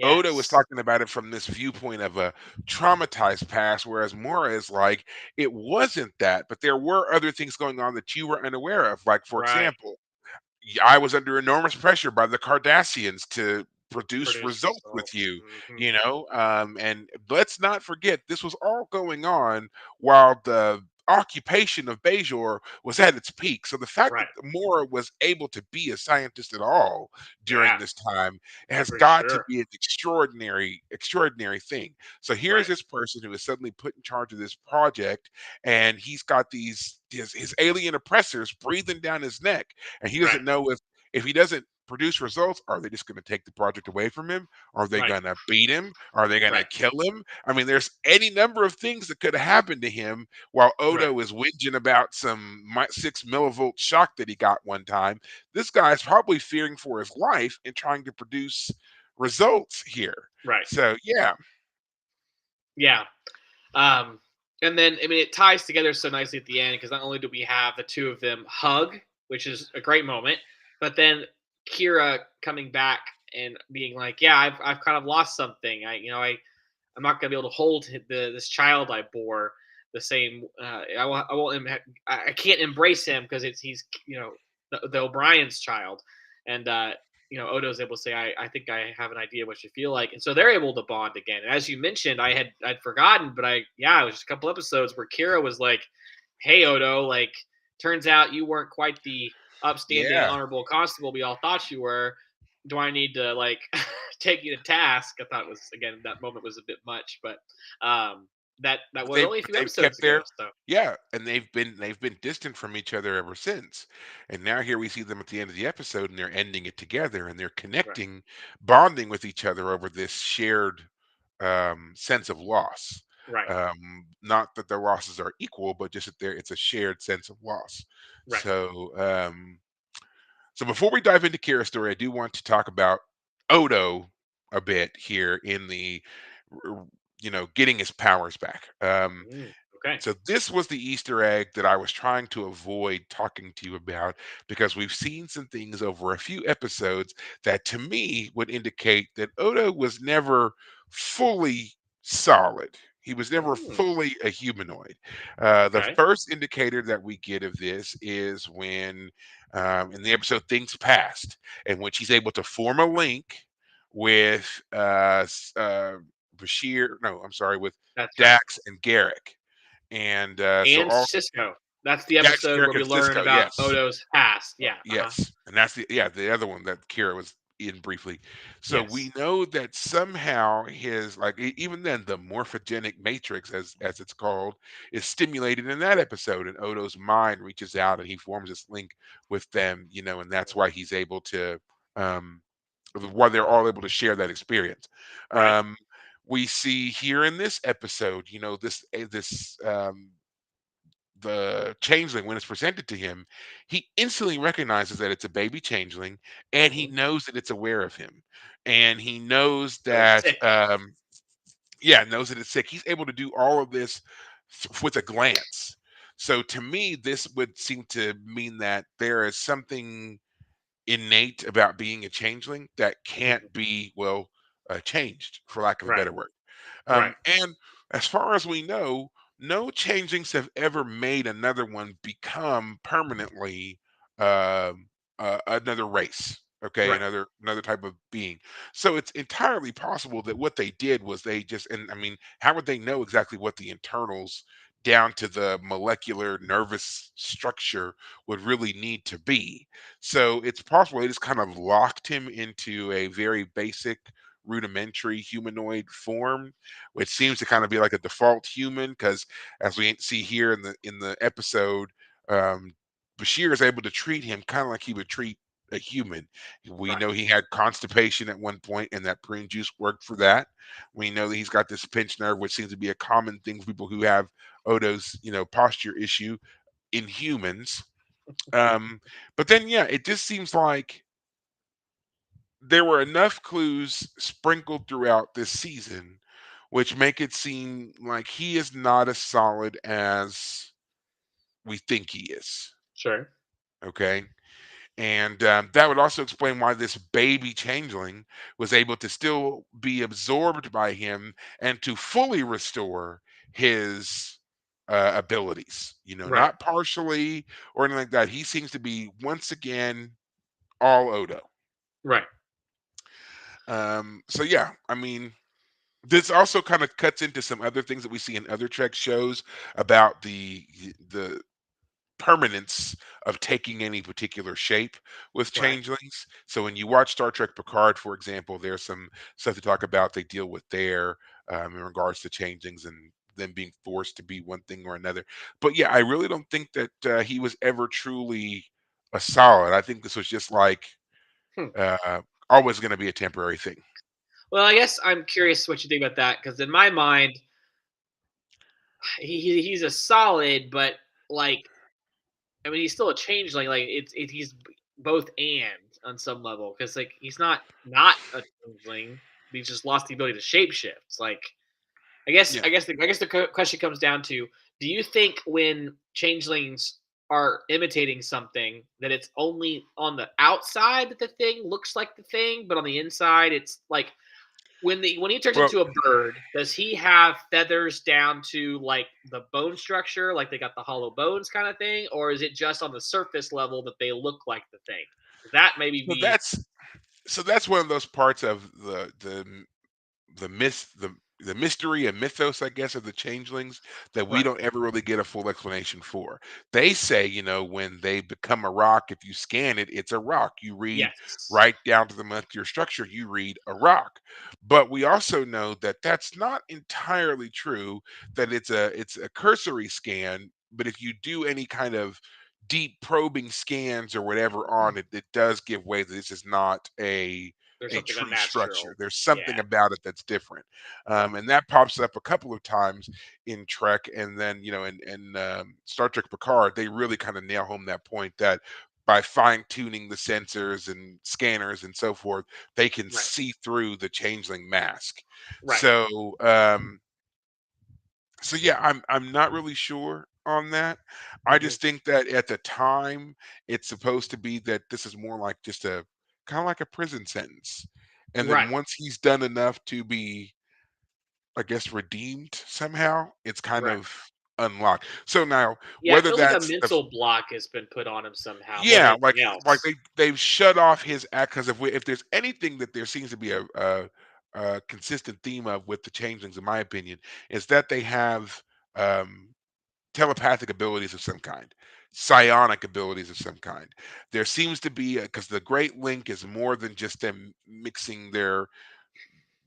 Odo was Yes. talking about it from this viewpoint of a traumatized past, whereas Mora is like, it wasn't that, but there were other things going on that you were unaware of. Like, for Right. example, I was under enormous pressure by the Cardassians to produce Produce results with results. you, Hmm. and let's not forget this was all going on while the occupation of Bajor was at its peak. So the fact that Right. Mora was able to be a scientist at all during Yeah, this time has for got to sure. be an extraordinary thing. So here's Right. this person who is suddenly put in charge of this project, and he's got his alien oppressors breathing down his neck, and he Right. doesn't know if he doesn't produce results, are they just going to take the project away from him? Are they Right. going to beat him? Are they going to Right. kill him? I mean, there's any number of things that could have happened to him while Right. Odo is whinging about some 6 millivolt shock that he got one time. This guy's probably fearing for his life and trying to produce results here. Right. So yeah, Yeah. Um, and then I mean it ties together so nicely at the end because not only do we have the two of them hug, which is a great moment, but then Kira coming back and being like, "Yeah, I've kind of lost something. I'm not gonna be able to hold this child I bore the same. I won't. I can't embrace him because he's the O'Brien's child, and Odo's able to say, I think I have an idea what you feel like, and so they're able to bond again. And as you mentioned, I'd forgotten, but it was just a couple episodes where Kira was like, "Hey Odo, like turns out you weren't quite the upstanding yeah. honorable constable we all thought you were. Do I need to like take you to task?" I thought it was again that moment was a bit much, but that was only a few They've episodes kept ago. their So yeah, and they've been distant from each other ever since. And now here we see them at the end of the episode and they're ending it together and they're right, connecting, bonding with each other over this shared sense of loss. right, Not that their losses are equal, but just that it's a shared sense of loss. right. So before we dive into Kira's story, I do want to talk about Odo a bit here in the, getting his powers back. Mm. Okay. So this was the Easter egg that I was trying to avoid talking to you about because we've seen some things over a few episodes that to me would indicate that Odo was never fully solid. He was never Mm, fully a humanoid. The okay. first indicator that we get of this is when in the episode Things Past, in which he's able to form a link with Bashir, no, I'm sorry, with That's right. Dax and Garrick. And so And all Cisco. That's the Dax, episode where Garrick, we and learn Cisco, about yes. Odo's past. Yeah. Uh huh. Yes, and that's the other one that Kira was in briefly. So we Yes. know that somehow his like even then the morphogenic matrix as it's called is stimulated in that episode, and Odo's mind reaches out and he forms this link with them, and that's why he's able to um why they're all able to share that experience. Right. Um we see here in this episode, this the changeling when it's presented to him, he instantly recognizes that it's a baby changeling, and he Hmm. knows that it's aware of him, and he knows So it's that sick. yeah, knows that it's sick. He's able to do all of this with a glance. So to me, this would seem to mean that there is something innate about being a changeling that can't Mhm. be changed, for lack of a Right. better word. Right. And as far as we know, no changelings have ever made another one become permanently another race. Okay, Right. another type of being. So it's entirely possible that what they did was they just, and I mean, how would they know exactly what the internals down to the molecular nervous structure would really need to be? So it's possible they just kind of locked him into a very basic rudimentary humanoid form, which seems to kind of be like a default human. Because as we see here in the episode, um, Bashir is able to treat him kind of like he would treat a human. We Right. know he had constipation at one point, and that prune juice worked for that. We know that he's got this pinched nerve, which seems to be a common thing for people who have Odo's, posture issue in humans. Um, but then, yeah, it just seems like there were enough clues sprinkled throughout this season which make it seem like he is not as solid as we think he is. Sure. Okay. And that would also explain why this baby changeling was able to still be absorbed by him and to fully restore his abilities, Right. not partially or anything like that. He seems to be once again all Odo. Right. So, yeah, I mean, this also kind of cuts into some other things that we see in other Trek shows about the permanence of taking any particular shape with Right. changelings. So when you watch Star Trek Picard, for example, there's some stuff to talk about. They deal with there in regards to changelings and them being forced to be one thing or another. But yeah, I really don't think that he was ever truly a solid. I think this was just like Hmm. uh, always going to be a temporary thing. Well, I guess I'm curious what you think about that because in my mind, he's a solid, but like I mean, he's still a changeling. Like he's both and on some level because like he's not a changeling. He's just lost the ability to shapeshift. It's like Yeah. I guess the question comes down to: do you think when changelings are imitating something that it's only on the outside that the thing looks like the thing, but on the inside it's like when he turns Well, into a bird, does he have feathers down to like the bone structure, like they got the hollow bones kind of thing, or is it just on the surface level that they look like the thing? That maybe so be that's so that's one of those parts of the myth the mystery and mythos, I guess, of the changelings that we right. don't ever really get a full explanation for. They say, when they become a rock, if you scan it, it's a rock. You read Yes, right down to the molecular structure, you read a rock. But we also know that that's not entirely true, that it's a cursory scan, but if you do any kind of deep probing scans or whatever on it, it does give way that this is not there's a something true unnatural. structure. There's Yeah, something about it that's different, right, and that pops up a couple of times in Trek, and then in Star Trek Picard, they really kind of nail home that point that by fine tuning the sensors and scanners and so forth, they can right, see through the changeling mask. right. So So yeah, I'm not really sure on that. I Hmm. just think that at the time it's supposed to be that this is more like just a kind of like a prison sentence. And Right, then once he's done enough to be, I guess, redeemed somehow, it's kind right. of unlocked. So now Yeah, it whether feels like a that's the mental block has been put on him somehow more than yeah, anything like else. they've shut off his act because if there's anything that there seems to be a consistent theme of with the changelings, in my opinion, is that they have um telepathic abilities of some kind, psionic abilities of some kind. There seems to be because the Great Link is more than just them mixing their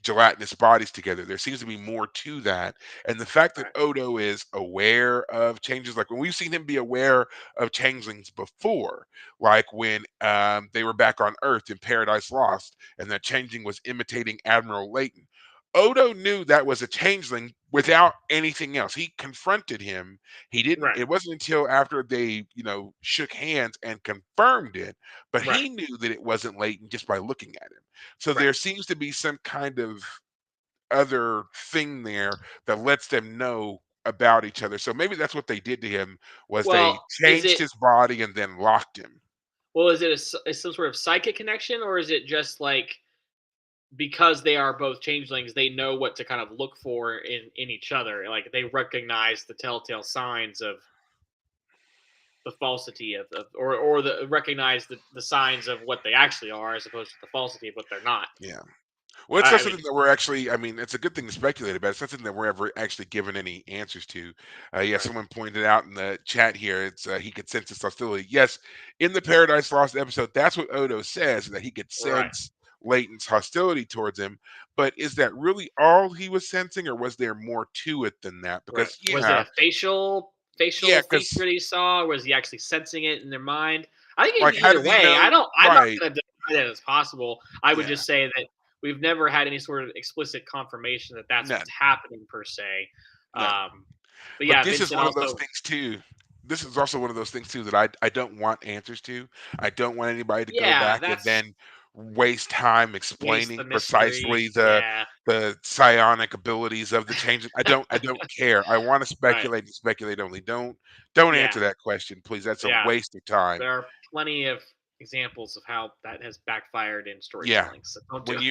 gelatinous bodies together. There seems to be more to that. And the fact that Right, Odo is aware of changes, like when we've seen him be aware of changelings before, like when they were back on Earth in Paradise Lost, and that changeling was imitating Admiral Layton. Odo knew that was a changeling without anything else. He confronted him. He didn't, right, it wasn't until after they, shook hands and confirmed it, but right, he knew that it wasn't Layton just by looking at him. So right. there seems to be some kind of other thing there that lets them know about each other. So maybe that's what they did to him was they Well, is changed it his body and then locked him. is some sort of psychic connection, or is it just like because they are both changelings, they know what to kind of look for in each other. Like they recognize the telltale signs of the falsity of or the recognize the signs of what they actually are as opposed to the falsity of what they're not. Yeah. Well, it's not I mean, something that we're actually. I mean, it's a good thing to speculate about. It's not something that we're ever actually given any answers to. Yeah, right, someone pointed out in the chat here. It's he could sense his hostility. Yes, in the Paradise Lost episode, that's what Odo says that he could right. sense Leighton's hostility towards him. But is that really all he was sensing, or was there more to it than that? Right. Because Was it yeah, a facial yeah, feature because that he saw? Or was he actually sensing it in their mind? I think it could like, be how either does he way. know? I'm not Right? gonna deny that it's possible. I would Yeah, just say that we've never had any sort of explicit confirmation that that's what's none, happening per se. none. Um, but But yeah, this is Vincent one of those also things too. This is also one of those things too that I don't want answers to. I don't want anybody to go yeah, back and that's then waste time waste explaining the mystery. precisely Yeah, the psionic abilities of the change. I don't care. I want to right. speculate and speculate only. Don't Yeah, answer that question, please. That's a yeah. waste of time. There are plenty of examples of how that has backfired in Yeah. storytelling. So don't do When it.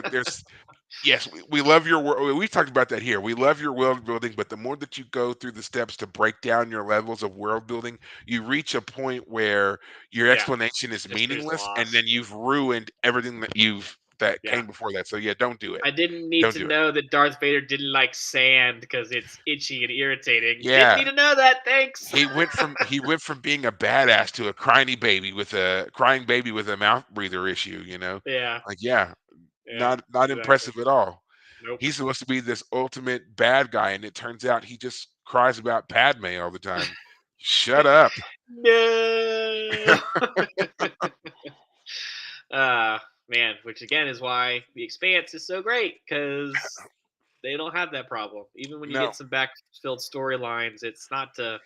there's yes, we love your world. We've talked about that here. We love your world building, but the more that you go through the steps to break down your levels of world building, you reach a point where your Yeah, explanation is mystery's meaningless, and then lost. you've ruined everything that Yeah. came before that. So yeah, don't do it. I didn't need Don't to do it. know that Darth Vader didn't like sand because it's itchy and irritating. Didn't Yeah, need to know that. Thanks. he went from being a badass to a crying baby with a mouth breather issue. Yeah. Like yeah, Yeah. not Exactly. impressive at all. Nope. He's supposed to be this ultimate bad guy, and it turns out he just cries about Padme all the time. Shut up. No. uh Man, which again is why the Expanse is so great because they don't have that problem. Even when you No, get some backfilled storylines, it's not to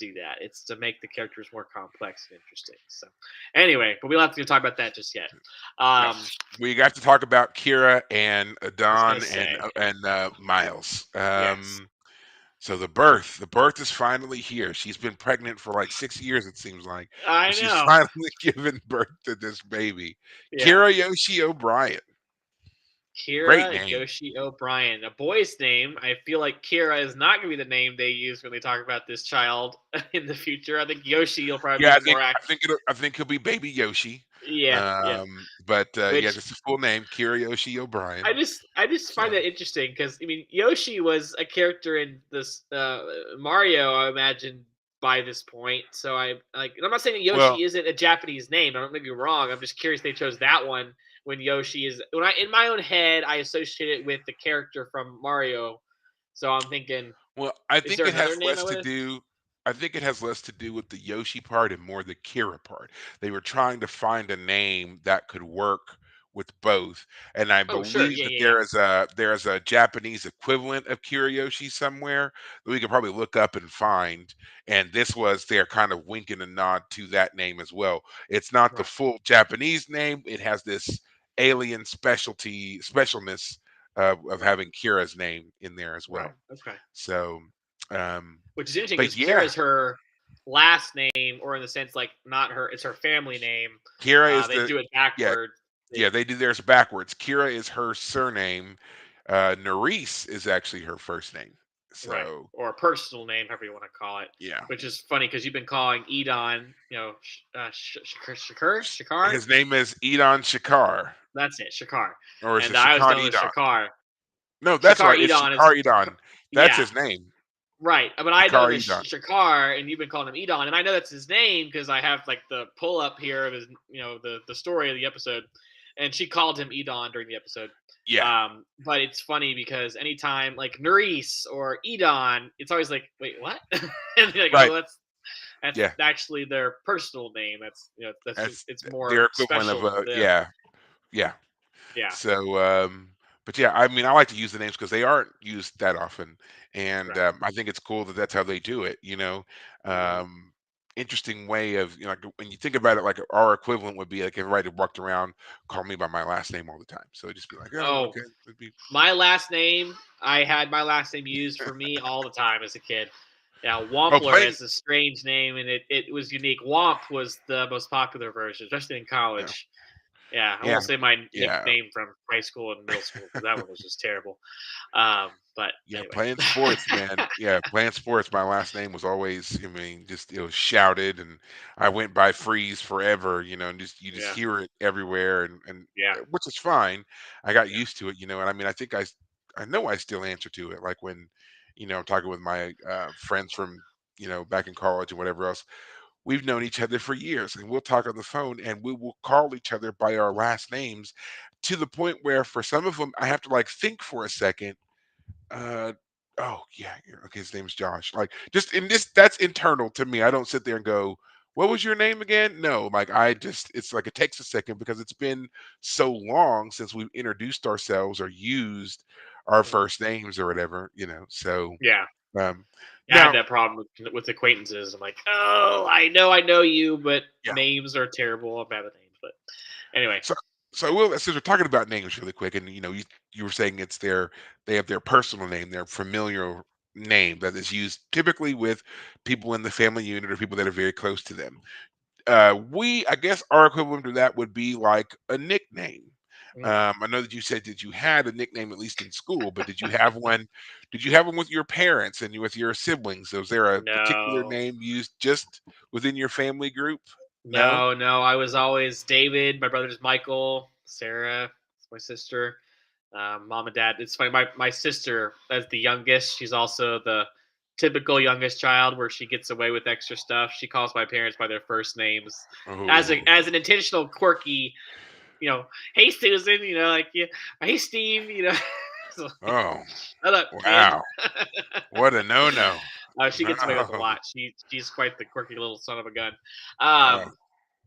do that. It's to make the characters more complex and interesting. So, anyway, but we'll have to talk about that just yet. no. Um, We got to talk about Kira and I was gonna Adon and say, Miles. yes, So the birth is finally here. She's been pregnant for like 6 years, it seems like, I and she's know. finally given birth to this baby, Yeah, Kira Yoshi O'Brien. Great Kira name. Yoshi O'Brien, a boy's name. I feel like Kira is not going to be the name they use when they talk about this child in the future. I think Yoshi will probably be Yeah, the more accurate. I think he'll be Baby Yoshi. Yeah, yeah. But yeah, Which just a full name, Kira Yoshi I O'Brien. just I just So find that interesting because I mean Yoshi was a character in this Mario, I imagine by this point. So I like and I'm not saying that well, Yoshi isn't a Japanese name. I don't get me wrong. I'm just curious they chose that one when Yoshi is when I in my own head I associate it with the character from Mario. So I'm thinking, Well, I is think there it another has name I less to would? do I think it has less to do with the Yoshi part and more the Kira part. They were trying to find a name that could work with both, and I Oh sure, believe yeah, that yeah, yeah. there is a Japanese equivalent of Kirayoshi somewhere that we could probably look up and find. And this was their kind of wink and a nod to that name as well. It's not the Right, full Japanese name; it has this alien specialness of Right. having Kira's name in there as Right. well. Okay. So, um, Which is interesting but because yeah, Kira's her last name, or in the sense like not her, it's her family name. Kira is They the do it yeah backward. yeah They they do theirs backwards. Kira is her surname. Nerisse is actually her first name. Right, So or a personal name, however you want to call it. yeah, Which is funny because you've been calling Edon, Shakar, Shakar. his name is Edon Shakar, That's it, Shakar. or is And it I always Shakar know him as Edon? Shakar. No, that's Shakar right. It's Edon is Shakar Edon. That's yeah, his name. right. But I know Shakar him as Edon. Shakar, and you've been calling him Edon, and I know that's his name because I have like the pull up here of his, the story of the episode, and she called him Edon during the episode. Yeah. But it's funny because anytime like Nerys or Edon, it's always like, wait, what? And they're like, Right. oh, that's Yeah. actually their personal name. That's That's it's their more equivalent of special to a them. yeah. Yeah. Yeah, So, but yeah, I mean, I like to use the names because they aren't used that often, and right. I think it's cool that that's how they do it. Hmm. Interesting way of like when you think about it, like our equivalent would be like if everybody walked around, call me by my last name all the time. So it'd just be like, oh, Oh, okay, it'd be my last name, I had my last name used for me all the time as a kid. Now, oh Wampler playing, is a strange name, and it was unique. Womp was the most popular version, especially in yeah, college. Yeah, I yeah, won't say my yeah. nickname from high school and middle school because that one was just terrible. But Yeah, anyway, playing sports, man. Yeah, playing sports. My last name was always, I mean, just it was shouted, and I went by Freeze forever, and just you just yeah, hear it everywhere, and yeah, which is fine. I got yeah. used to it, and I mean, I think I know I still answer to it, like when, I'm talking with my friends from, back in college and whatever else. We've known each other for years, and we'll talk on the phone, and we will call each other by our last names, to the point where for some of them, I have to like think for a second uh, oh yeah, okay. His name's Josh. Like, just in this, that's internal to me. I don't sit there and go, "What was your name again?" No, like I just, it's like it takes a second because it's been so long since we've introduced ourselves or used our Mhm. first names or whatever. So Yeah. um, Yeah, I had now, that problem with acquaintances. I'm like, oh, I know you, but yeah. names are terrible. I'm bad with names, but anyway. So, so I will. Since we're talking about names really quick, and you were saying they have their personal name, their familiar name that is used typically with people in the family unit or people that are very close to them. I guess our equivalent to that would be like a nickname. Mm. I know that you said that you had a nickname at least in school, but did you have one? Did you have one with your parents and with your siblings? Was there a particular No, name used just within your family group? No. no. I was always David. My brother's Michael. Sarah, my sister. Mom and dad. It's funny. My sister, as the youngest, she's also the typical youngest child where she gets away with extra stuff. She calls my parents by their first names Oh, as an intentional quirky, hey Susan, like yeah, hey Steve, so like, oh, shut up, kid. wow. What a no-no. She No. gets away with a lot. She's quite the quirky little son of a gun. Oh,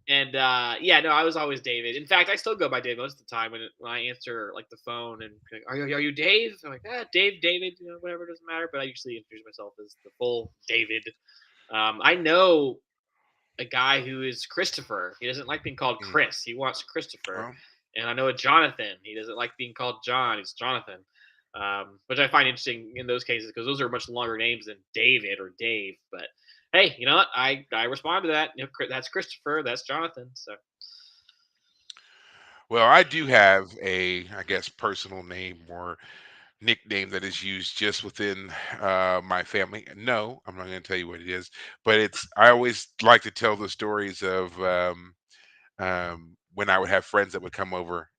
And yeah, no, I was always David. In fact, I still go by Dave most of the time when I answer like the phone and like, are you Dave? I'm like, Dave, David, whatever, doesn't matter. But I usually introduce myself as the full David. I know a guy who is Christopher. He doesn't like being called mm, Chris. He wants Christopher. well, And I know a Jonathan. He doesn't like being called John. He's Jonathan. Which I find interesting in those cases because those are much longer names than David or Dave. But hey, you know what? I respond to that. That's Christopher. That's Jonathan. So well, I do have I guess, personal name or nickname that is used just within my family. No, I'm not going to tell you what it is, but I always like to tell the stories of when I would have friends that would come over,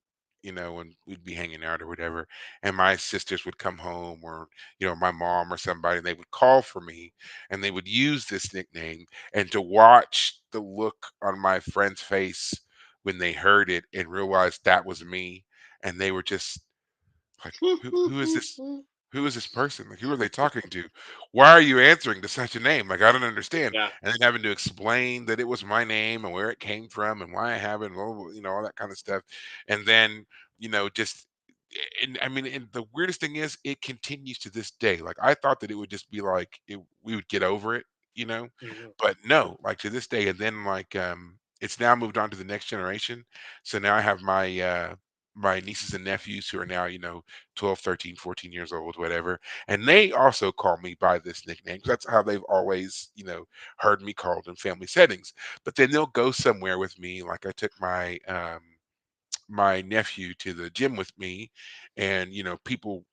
and we'd be hanging out or whatever, and my sisters would come home, or my mom or somebody, and they would call for me, and they would use this nickname, and to watch the look on my friend's face when they heard it and realized that was me, and they were just like, who is this? Who is this person? Like, who are they talking to? Why are you answering to such a name? Like, I don't understand. yeah. And then having to explain that it was my name and where it came from and why I have it, and all that kind of stuff. And then, just, and I mean, and the weirdest thing is, it continues to this day. Like, I thought that it would just be like, we would get over it, you know, Mhm. but no, like to this day. And then, like, it's now moved on to the next generation. So now I have my nieces and nephews who are now, 12, 13, 14 years old, whatever. And they also call me by this nickname 'cause that's how they've always, heard me called in family settings. But then they'll go somewhere with me. Like I took my nephew to the gym with me, and people,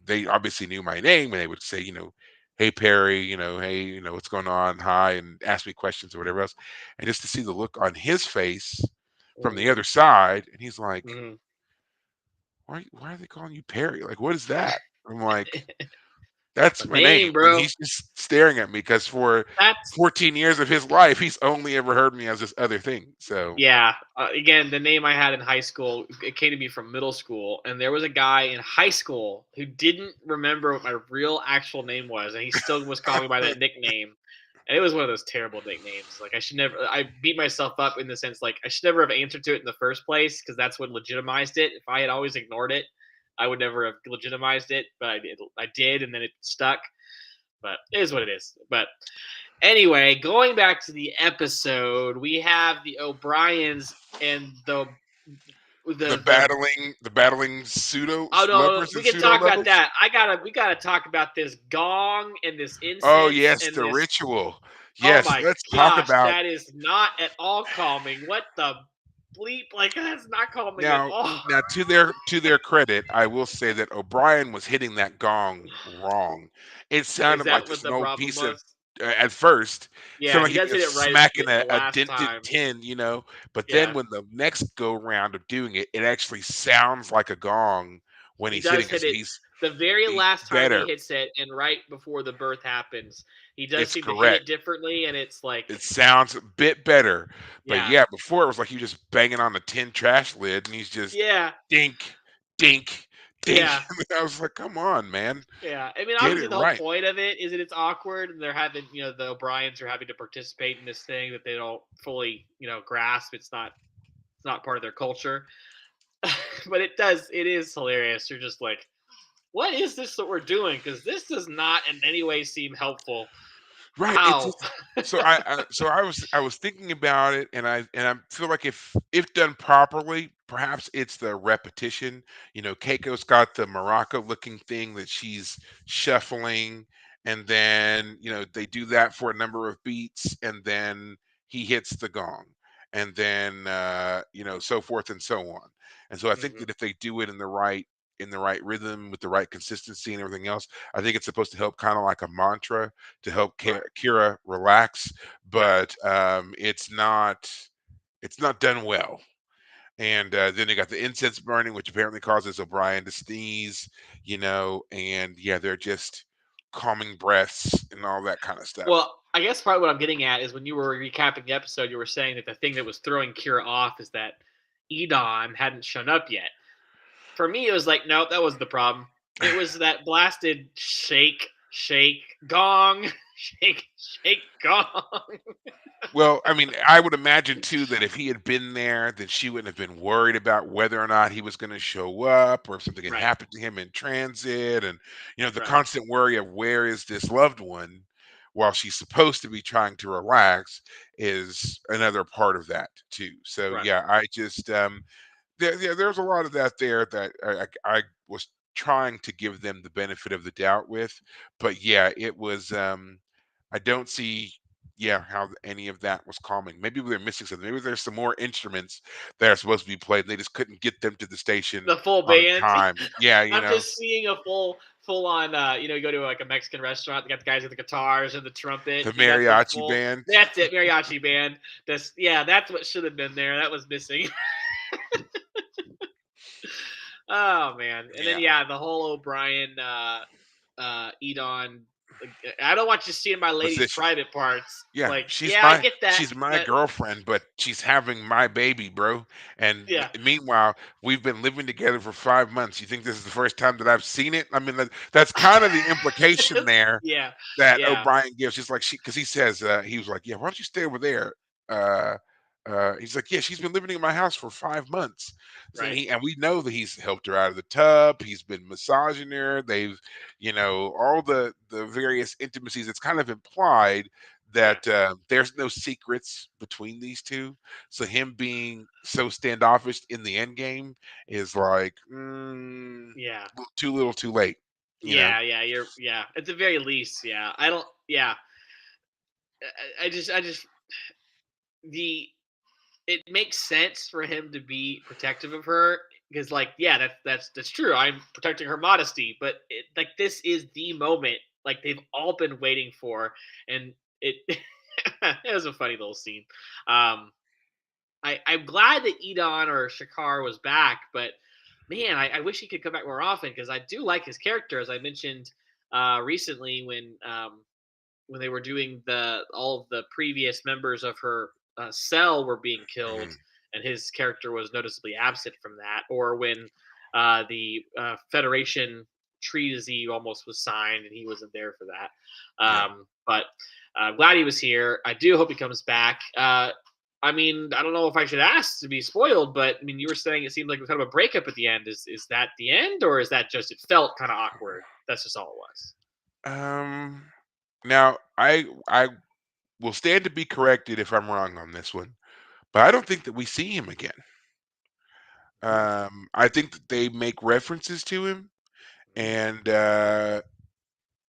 they obviously knew my name, and they would say, hey Perry, hey, what's going on, hi, and ask me questions or whatever else. And just to see the look on his face from the Mm, other side, and he's like, mhm. why are they calling you Perry? Like, what is that? I'm like, that's A my name. name, And bro. he's just staring at me because for That's 14 years of his life, he's only ever heard me as this other thing. So yeah. Again, the name I had in high school, it came to me from middle school, and there was a guy in high school who didn't remember what my real actual name was, and he still was calling me by that nickname. And it was one of those terrible nicknames. Like I should never. I beat myself up in the sense like I should never have answered to it in the first place because that's what legitimized it. If I had always ignored it, I would never have legitimized it. But I did. I did, and then it stuck. But it is what it is. But anyway, going back to the episode, we have the O'Briens and the the battling pseudo oh no, lovers we and can pseudo talk about lovers. that. We gotta talk about this gong and this Oh incense yes, and the this. ritual. Oh Yes, my let's talk gosh, about that is not at all calming. What the bleep? Like that's not calming at now. all. Now, to their credit, I will say that O'Brien was hitting that gong wrong. It Is sounded like that what just the an old problem piece of. was? At first, Yeah, sounded he like does he hit was it right smacking the a last dented time. tin. But then Yeah, when the next go round of doing it, it actually sounds like a gong when he he's hitting does it. hit So it the very last time he better. hits it, and right before the birth happens, he does It's seem to hit correct. it differently, and it's like, It sounds a bit better. But yeah, yeah, before it was like you just banging on the tin trash lid and he's just yeah, dink, dink, dink. yeah, I was like, come on, man. yeah. I mean, Get obviously, it the whole right. point of it is that it's awkward, and they're having, the O'Briens are having to participate in this thing that they don't fully, grasp. It's not part of their culture, but it is hilarious. You're just like, what is this that we're doing? Because this does not in any way seem helpful. Right. It's How? just so I was thinking about it, and I feel like if done properly, perhaps it's the repetition. Keiko's got the Morocco looking thing that she's shuffling, and then they do that for a number of beats, and then he hits the gong, and then so forth and so on. And so I think Mhm. that if they do it in the right rhythm with the right consistency and everything else, I think it's supposed to help kind of like a mantra to help Right, Kira relax, right. but it's not done well. And then they got the incense burning, which apparently causes O'Brien to sneeze, and yeah, they're just calming breaths and all that kind of stuff. Well, I guess probably what I'm getting at is when you were recapping the episode, you were saying that the thing that was throwing Kira off is that Edon hadn't shown up yet. For me, it was like, nope, that wasn't the problem. It was that blasted shake, shake, gong, shake, shake, gong. Well, I mean, I would imagine too that if he had been there, then she wouldn't have been worried about whether or not he was going to show up or if something had Right, happened to him in transit. And, the right, constant worry of where is this loved one while she's supposed to be trying to relax is another part of that too. So, right. yeah, I just, there's a lot of that there that I was trying to give them the benefit of the doubt with. But yeah, it was. I don't see, yeah, how any of that was calming. Maybe they're missing something. Maybe there's some more instruments that are supposed to be played, and they just couldn't get them to the station The full on band. time. Yeah, I'm just seeing a full on. You go to like a Mexican restaurant. They got the guys with the guitars and the trumpet. the You got the mariachi full. band. That's it, mariachi band. That's what should have been there. That was missing. Oh man, and then Yeah, yeah, the whole O'Brien, Edon. Like, I don't want you seeing my lady's position. private parts. Yeah, Like, she's yeah, I my get that, she's my but girlfriend, but she's having my baby, bro. And yeah, meanwhile, we've been living together for 5 months. You think this is the first time that I've seen it? I mean, that's kind of the implication there yeah, that yeah, O'Brien gives. Just like because he says he was like, yeah, why don't you stay over there? Uh, he's like, yeah, she's been living in my house for 5 months. So right. and we know that he's helped her out of the tub. He's been massaging her. They've, all the various intimacies. It's kind of implied Yeah. that there's no secrets between these two. So him being so standoffish in the end game is like Yeah. too little, too late. You know. Yeah. You're yeah. At the very least, yeah. I don't. Yeah. I just the it makes sense for him to be protective of her because, like, yeah, that's true. I'm protecting her modesty, but like this is the moment like they've all been waiting for, and it it was a funny little scene. Um, I'm glad that Edon or Shakar was back, but man, I wish he could come back more often because I do like his character, as I mentioned recently when they were doing all of the previous members of her cell were being killed, Mhm. and his character was noticeably absent from that, or when the Federation treaty almost was signed and he wasn't there for that. Yeah. But I'm glad he was here. I do hope he comes back. I mean, I don't know if I should ask to be spoiled, but I mean, you were saying it seemed like it was kind of a breakup at the end. Is that the end, or is that just it felt kind of awkward? That's just all it was. Um. Now I will stand to be corrected if I'm wrong on this one, but I don't think that we see him again. Hmm. I think that they make references to him, and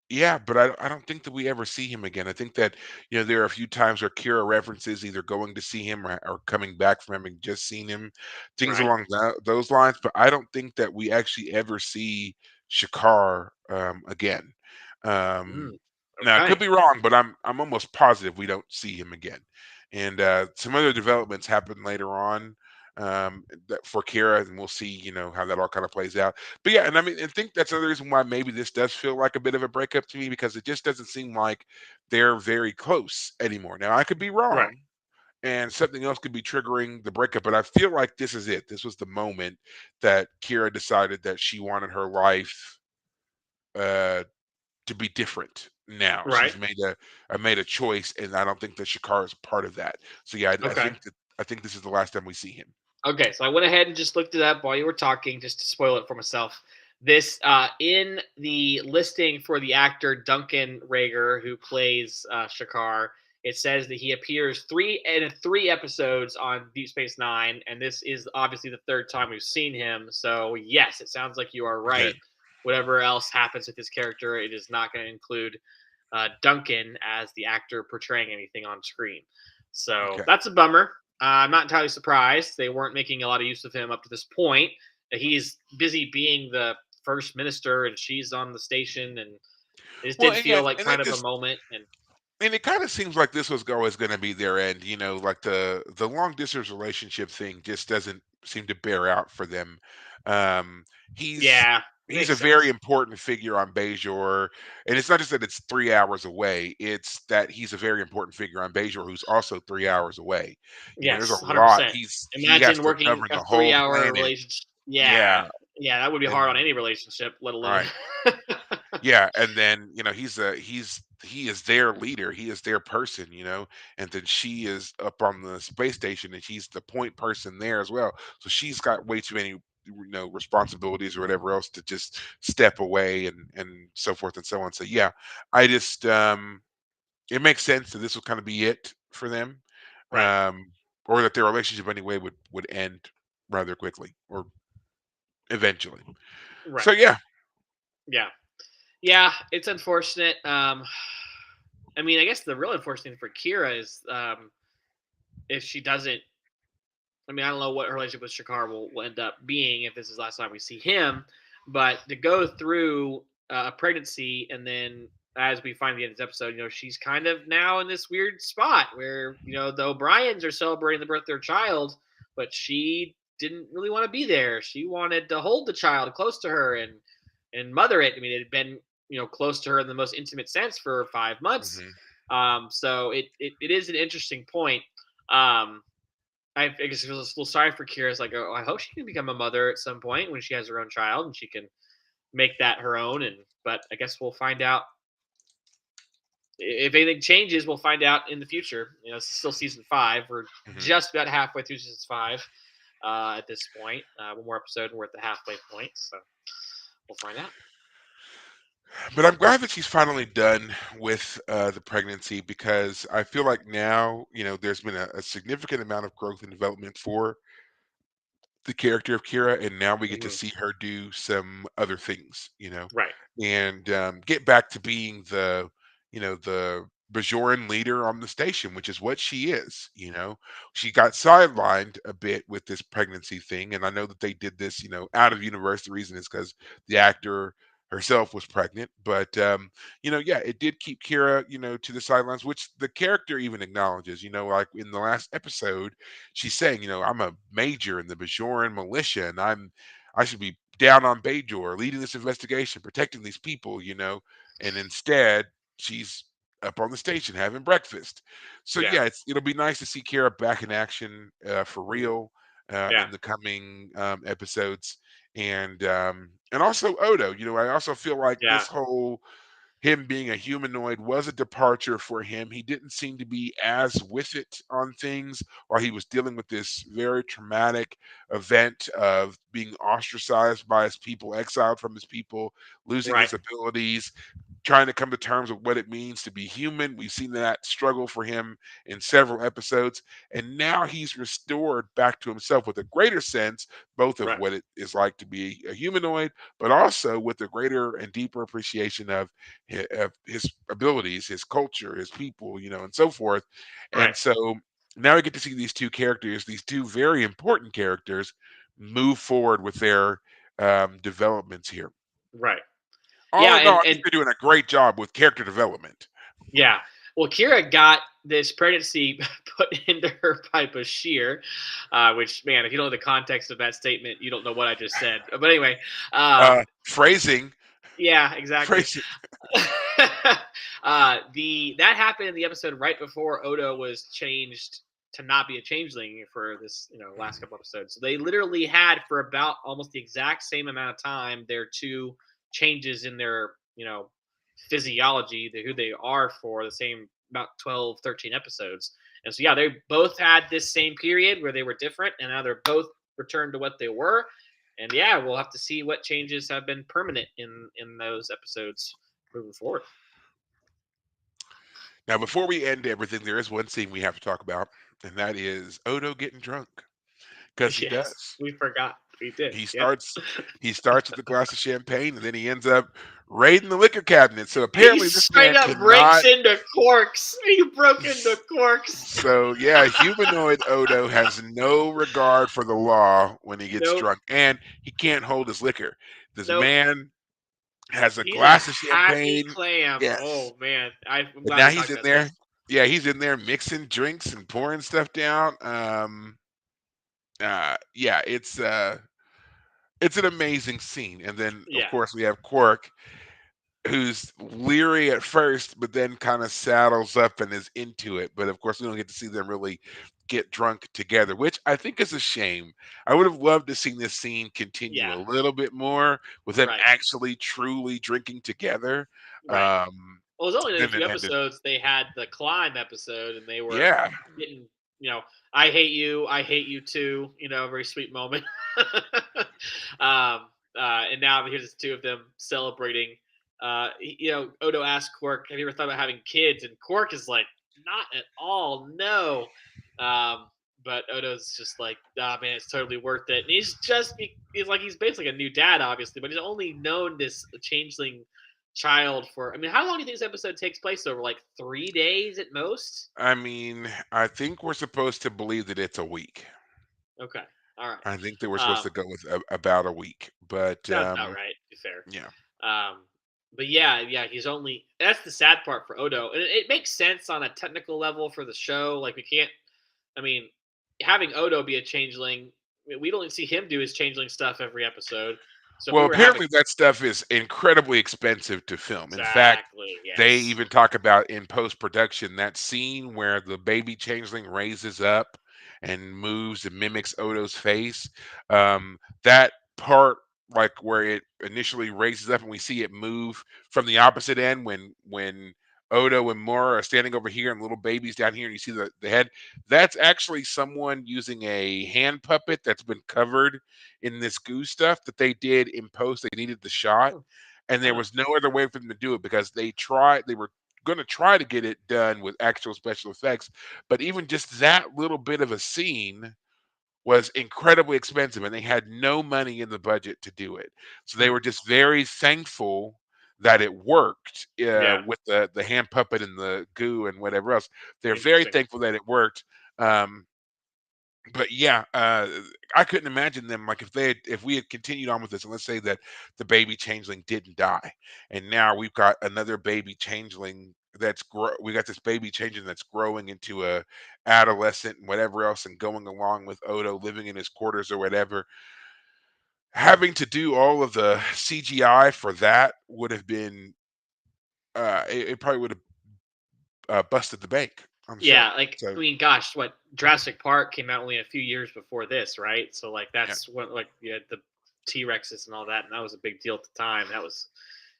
yeah, but I don't think that we ever see him again. I think that there are a few times where Kira references either going to see him or coming back from having just seen him, things Right. along those lines. But I don't think that we actually ever see Shakar again. Um, Mm, Now I could okay. be wrong, but I'm almost positive we don't see him again. And some other developments happen later on for Kira, and we'll see how that all kind of plays out. But yeah, and I mean, I think that's another reason why maybe this does feel like a bit of a breakup to me because it just doesn't seem like they're very close anymore. Now I could be Right. wrong, and something else could be triggering the breakup, but I feel like this is it. This was the moment that Kira decided that she wanted her life uh, to be different. Now Right. she's made a choice, and I don't think that Shakar is part of that. So yeah, Okay. I think this is the last time we see him. Okay. So I went ahead and just looked it up while you were talking, just to spoil it for myself. This in the listing for the actor Duncan Rager, who plays Shakar, it says that he appears three episodes on Deep Space Nine, and this is obviously the third time we've seen him. So yes, it sounds like you are Okay. right. Whatever else happens with his character, it is not going to include Duncan as the actor portraying anything on screen. So Okay. that's a bummer. I'm not entirely surprised. They weren't making a lot of use of him up to this point. He's busy being the first minister, and she's on the station, and it just Well, did and yeah, feel like and kind that of a just moment. And and it kind of seems like this was always going to be their end. Like the long distance relationship thing just doesn't seem to bear out for them. Um, he's yeah, it he's makes a very sense. important figure on Bajor, and it's not just that it's 3 hours away; it's that he's a very important figure on Bajor, who's also 3 hours away. There's a Yes, lot. 100%. He has Imagine to working govern a the whole 3 hour planet. relationship. Yeah, Yeah, yeah, that would be hard on and any relationship, let alone. right. Yeah, and then he is their leader. He is their person, and then she is up on the space station, and she's the point person there as well. So she's got way too many responsibilities or whatever else to just step away and so forth and so on. So yeah, I just it makes sense that this will kind of be it for them, Right, um, or that their relationship anyway would end rather quickly or eventually. So right. yeah. Yeah. Yeah, it's unfortunate. I mean, I guess the real unfortunate thing for Kira is if she doesn't. I mean, I don't know what her relationship with Shakar will end up being if this is the last time we see him, but to go through a pregnancy and then, as we find at the end of this episode, she's kind of now in this weird spot where the O'Briens are celebrating the birth of their child, but she didn't really want to be there. She wanted to hold the child close to her and mother it. I mean, it had been close to her in the most intimate sense for 5 months. Hmm. So it is an interesting point. Um, I guess I feel a little sorry for Kira. It's like, oh, I hope she can become a mother at some point when she has her own child and she can make that her own. But I guess we'll find out if anything changes. We'll find out in the future. It's still season 5. We're Hmm. just about halfway through season 5 at this point. One more episode, and we're at the halfway point. So we'll find out. But I'm glad that she's finally done with the pregnancy because I feel like now, there's been a significant amount of growth and development for the character of Kira, and now we get to Hmm. see her do some other things, Right, and get back to being the Bajoran leader on the station, which is what she is. She got sidelined a bit with this pregnancy thing, and I know that they did this, out of universe. The reason is because the actor herself was pregnant, but yeah, it did keep Kira, to the sidelines, which the character even acknowledges. Like in the last episode she's saying, I'm a major in the Bajoran militia, and I should be down on Bajor, leading this investigation, protecting these people, and instead she's up on the station having breakfast. So yeah, yeah, it'll be nice to see Kara back in action for hmm, real yeah, in the coming episodes, and also Odo. I also feel like yeah, this whole him being a humanoid was a departure for him. He didn't seem to be as with it on things while he was dealing with this very traumatic event of being ostracized by his people, exiled from his people, losing right, his abilities, trying to come to terms with what it means to be human. We've seen that struggle for him in several episodes. And now he's restored back to himself with a greater sense, both of right, what it is like to be a humanoid, but also with a greater and deeper appreciation of his abilities, his culture, his people, and so forth. right, And so now we get to see these two characters, these two very important characters, move forward with their developments here. right. All Yeah, in all, I think and they're doing a great job with character development. yeah. Well, Kira got this pregnancy put into her by Bashir, which, man, if you don't know the context of that statement, you don't know what I just said. But anyway, Phrasing, yeah, exactly. phrasing. The that happened in the episode right before Odo was changed to not be a changeling for this, last couple episodes. So they literally had for about almost the exact same amount of time their two changes in their, physiology, who they are for the same about 12, 13 episodes. And so yeah, they both had this same period where they were different, and now they're both returned to what they were. And yeah, we'll have to see what changes have been permanent in those episodes moving forward. Now, before we end everything, there is one scene we have to talk about, and that is Odo getting drunk because he Yes, does. we forgot. We did. He Yep. starts he starts with a glass of champagne, and then he ends up raiding the liquor cabinet. So He apparently, this straight man up breaks cannot. into corks. He broke into corks. So yeah, humanoid Odo has no regard for the law when he gets Nope. drunk, and he can't hold his liquor. This Nope. man has a He's a glass of happy champagne. clam. Yes. Oh man, I'm And glad now we he's talked in about there. this. Yeah, he's in there mixing drinks and pouring stuff down. Yeah, it's an amazing scene. And then of Yeah, course we have Quark, who's leery at first, but then kind of saddles up and is into it. But of course, we don't get to see them really get drunk together, which I think is a shame. I would have loved to see this scene continue yeah, a little bit more with them right, actually truly drinking together. right. Um, Well, it was only in a then few it ended. episodes they had the climb episode, and they were Yeah. getting, I hate you too. A very sweet moment. And now here's the two of them celebrating. Odo asked Quark, "Have you ever thought about having kids?" And Quark is like, "Not at all, no." Um, but Odo's just like, "Ah, man, it's totally worth it." And he's basically a new dad, obviously, but he's only known this changeling child for. I mean, how long do you think this episode takes place over? Like 3 days at most? I mean, I think we're supposed to believe that it's a week. Okay, all right. I think that we're supposed Um, to go with about a week, but Sounds about right. To be fair. yeah. But yeah, he's only. That's the sad part for Odo, and it makes sense on a technical level for the show. Like we can't. I mean, having Odo be a changeling, we don't see him do his changeling stuff every episode. So if Well, we were having apparently that stuff is incredibly expensive to film. In fact, exactly they yes, even talk about in post production that scene where the baby changeling raises up and moves and mimics Odo's face. That part, like where it initially raises up and we see it move from the opposite end when Odo and Mora are standing over here and little baby's down here and you see the head. That's actually someone using a hand puppet that's been covered in this goo stuff that they did in post. They needed the shot. and there was no other way for them to do it because they were going to try to get it done with actual special effects, but even just that little bit of a scene was incredibly expensive, and they had no money in the budget to do it. So they Hmm. were just very thankful that it worked Yeah. with the hand puppet and the goo and whatever else. They're very Interesting. thankful that it worked. Um, but yeah, I couldn't imagine them like if we had continued on with this, and let's say that the baby changeling didn't die, and now we've got another baby changeling we got this baby changeling that's growing into a adolescent and whatever else, and going along with Odo living in his quarters or whatever. Having to do all of the CGI for that would have been it probably would have busted the bank on the show. Yeah, like So I mean, gosh, what Jurassic Park came out only a few years before this, right? So like yeah, that's what like you had the T Rexes and all that, and that was a big deal at the time. That was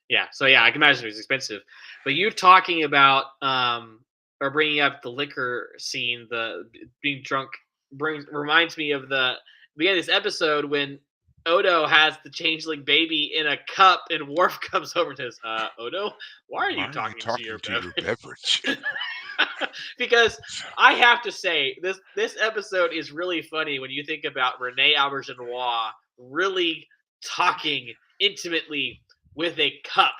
yeah. So yeah, I can imagine it was expensive. But you talking about or bringing up the liquor scene, the being drunk brings reminds me of the beginning of this episode when Odo has the changeling baby in a cup and Worf comes over to his Odo, why are why you are you talking to your talking to your beverage? beverage? Because I have to say this episode is really funny when you think about Rene Auberjonois really talking intimately with a cup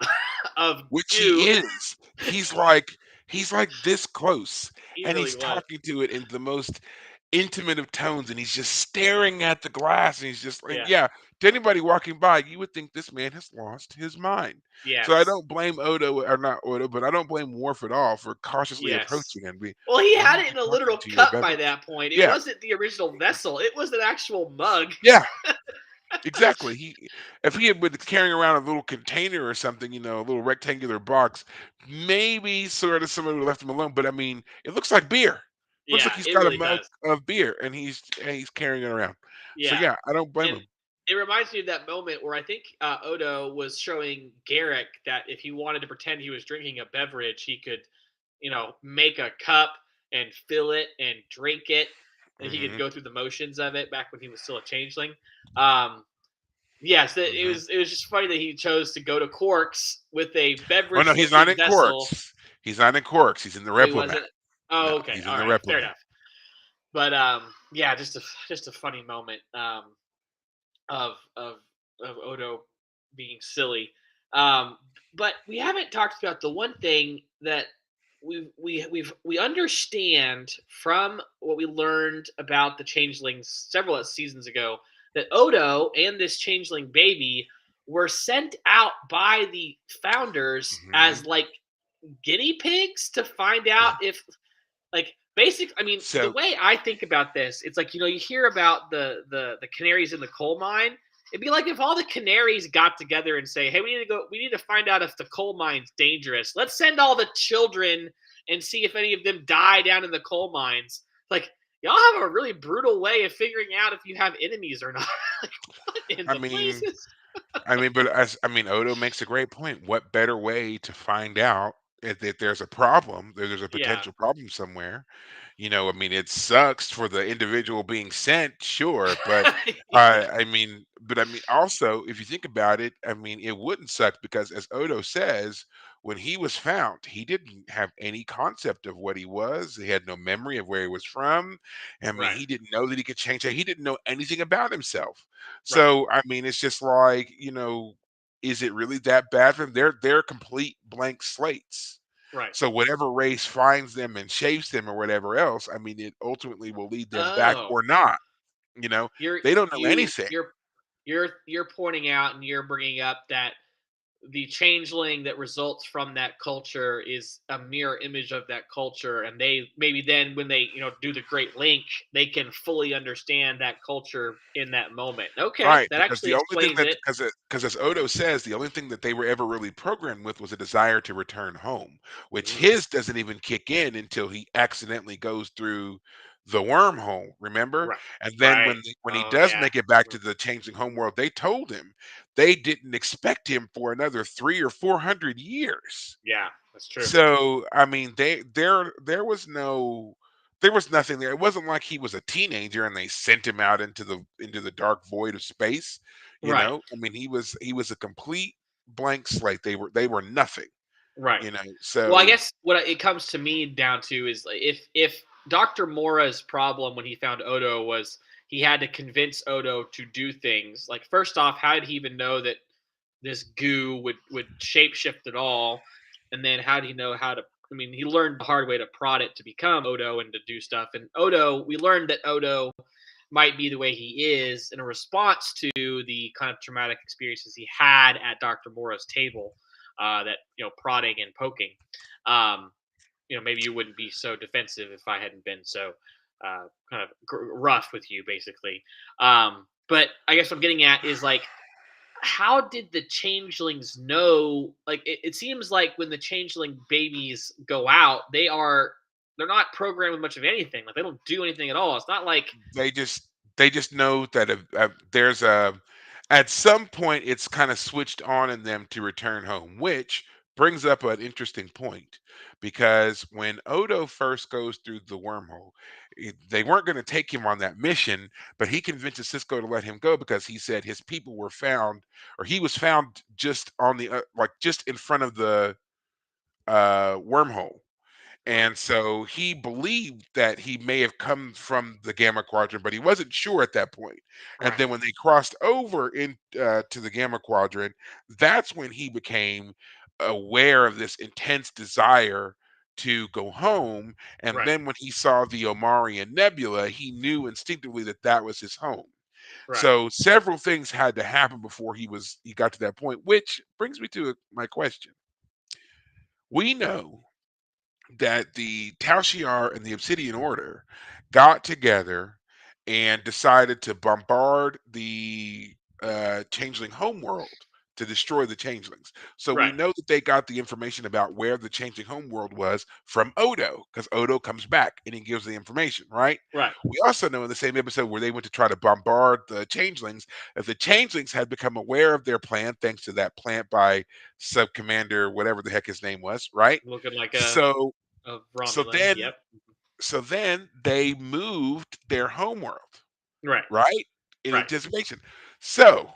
of Which goo. he is. He's like this close, He and really he's was. talking to it in the most intimate of tones, and he's just staring at the glass, and he's just like, Yeah. yeah, to anybody walking by, you would think this man has lost his mind. So I Yes. don't blame Odo, or not Odo, but I don't blame Worf at all for cautiously Yes. approaching and be, Well, he why are had you it in a talking literal to your cup by beverage? that point. It Yeah, wasn't the original vessel. It was an actual mug. yeah. Exactly. If he had been carrying around a little container or something, a little rectangular box, maybe sort of somebody would have left him alone. But I mean, it looks like beer. Looks like Yeah, he's it got a really mug does. of beer and he's carrying it around. So Yeah. yeah, I don't blame And him. it reminds me of that moment where I think Odo was showing Garrick that if he wanted to pretend he was drinking a beverage, he could, make a cup and fill it and drink it, and he could Hmm. go through the motions of it back when he was still a changeling. Um, yes, it Hmm. was it was just funny that he chose to go to Quarks with a Oh no, beverage he's not looking in vessel. Quarks. He's not in Quarks. He's in the Oh, he Replomat. wasn't. Oh, No, okay, he's in all the right, fair Replomat. enough. But yeah, just a funny moment. Of of Odo being silly. Um, but we haven't talked about the one thing that we understand from what we learned about the changelings several seasons ago that Odo and this changeling baby were sent out by the founders Hmm. as like guinea pigs to find out Yeah. if like basic I mean the So way I think about this, it's like you hear about the canaries in the coal mine. It'd be like if all the canaries got together and say, hey, we need to find out if the coal mine's dangerous, let's send all the children and see if any of them die down in the coal mines. Like, y'all have a really brutal way of figuring out if you have enemies or not. Like, what in I the mean, places? but Odo makes a great point. What better way to find out if there's a problem, there's a Yeah. potential problem somewhere? It sucks for the individual being sent, sure, but also, if you think about it, it wouldn't suck because, as Odo says, when he was found, he didn't have any concept of what he was. He had no memory of where he was from. Right. He didn't know that he could change that. He didn't know anything about himself. Right. So, it's just like, is it really that bad for them? They're complete blank slates. Right. So whatever race finds them and shapes them or whatever else, it ultimately will lead them back Oh, or not. You know, you're they don't know you anything. you're pointing out and you're bringing up that the changeling that results from that culture is a mirror image of that culture, and they maybe then when they do the great link, they can fully understand that culture in that moment. Okay, Right, that because actually the only thing explains that it. because as Odo says, the only thing that they were ever really programmed with was a desire to return home, which Mm, his doesn't even kick in until he accidentally goes through the wormhole, remember? right. And then Right. when he Oh does yeah. make it back Mm, to the changing home world, they told him they didn't expect him for another 3 or 400 years. yeah, that's true. So, there was nothing there. It wasn't like he was a teenager and they sent him out into the dark void of space, you Right. know? He was a complete blank slate. They were nothing, Right. you know. Well, I So guess it comes to me down to is like, if Dr. Mora's problem when he found Odo was he had to convince Odo to do things. Like first off, how did he even know that this goo would shapeshift at all? And then how did he know how to? I mean, he learned the hard way to prod it to become Odo and to do stuff. And Odo, we learned that Odo might be the way he is in a response to the kind of traumatic experiences he had at Dr. Mora's table, that prodding and poking. Um, maybe you wouldn't be so defensive if I hadn't been so kind of rough with you, basically. But I guess what I'm getting at is like, how did the changelings know? Like, it seems like when the changeling babies go out, they're not programmed with much of anything. Like, they don't do anything at all. It's not like they just they just know that there's a at some point it's kind of switched on in them to return home, which brings up an interesting point because when Odo first goes through the wormhole, they weren't going to take him on that mission, but he convinces Cisco to let him go because he said his people were found, or he was found just on the like just in front of the wormhole. right, And so he believed that he may have come from the Gamma Quadrant, but he wasn't sure at that point. And right, then when they crossed over in to the Gamma Quadrant, that's when he became aware of this intense desire to go home. And right, then when he saw the Omarian Nebula, he knew instinctively that that was his home. right. So several things had to happen before he got to that point, which brings me to my question. We know that the Tal Shiar and the Obsidian Order got together and decided to bombard the Changeling homeworld to destroy the Changelings. So we Right, know that they got the information about where the Changeling homeworld was from Odo, because Odo comes back and he gives the information, right? right. We also know in the same episode where they went to try to bombard the Changelings, that the Changelings had become aware of their plan thanks to that plant by Sub Commander, whatever the heck his name was, right? Looking like So a so Romulan. then Yep. so then they moved their homeworld, Right, right? In right. anticipation. So,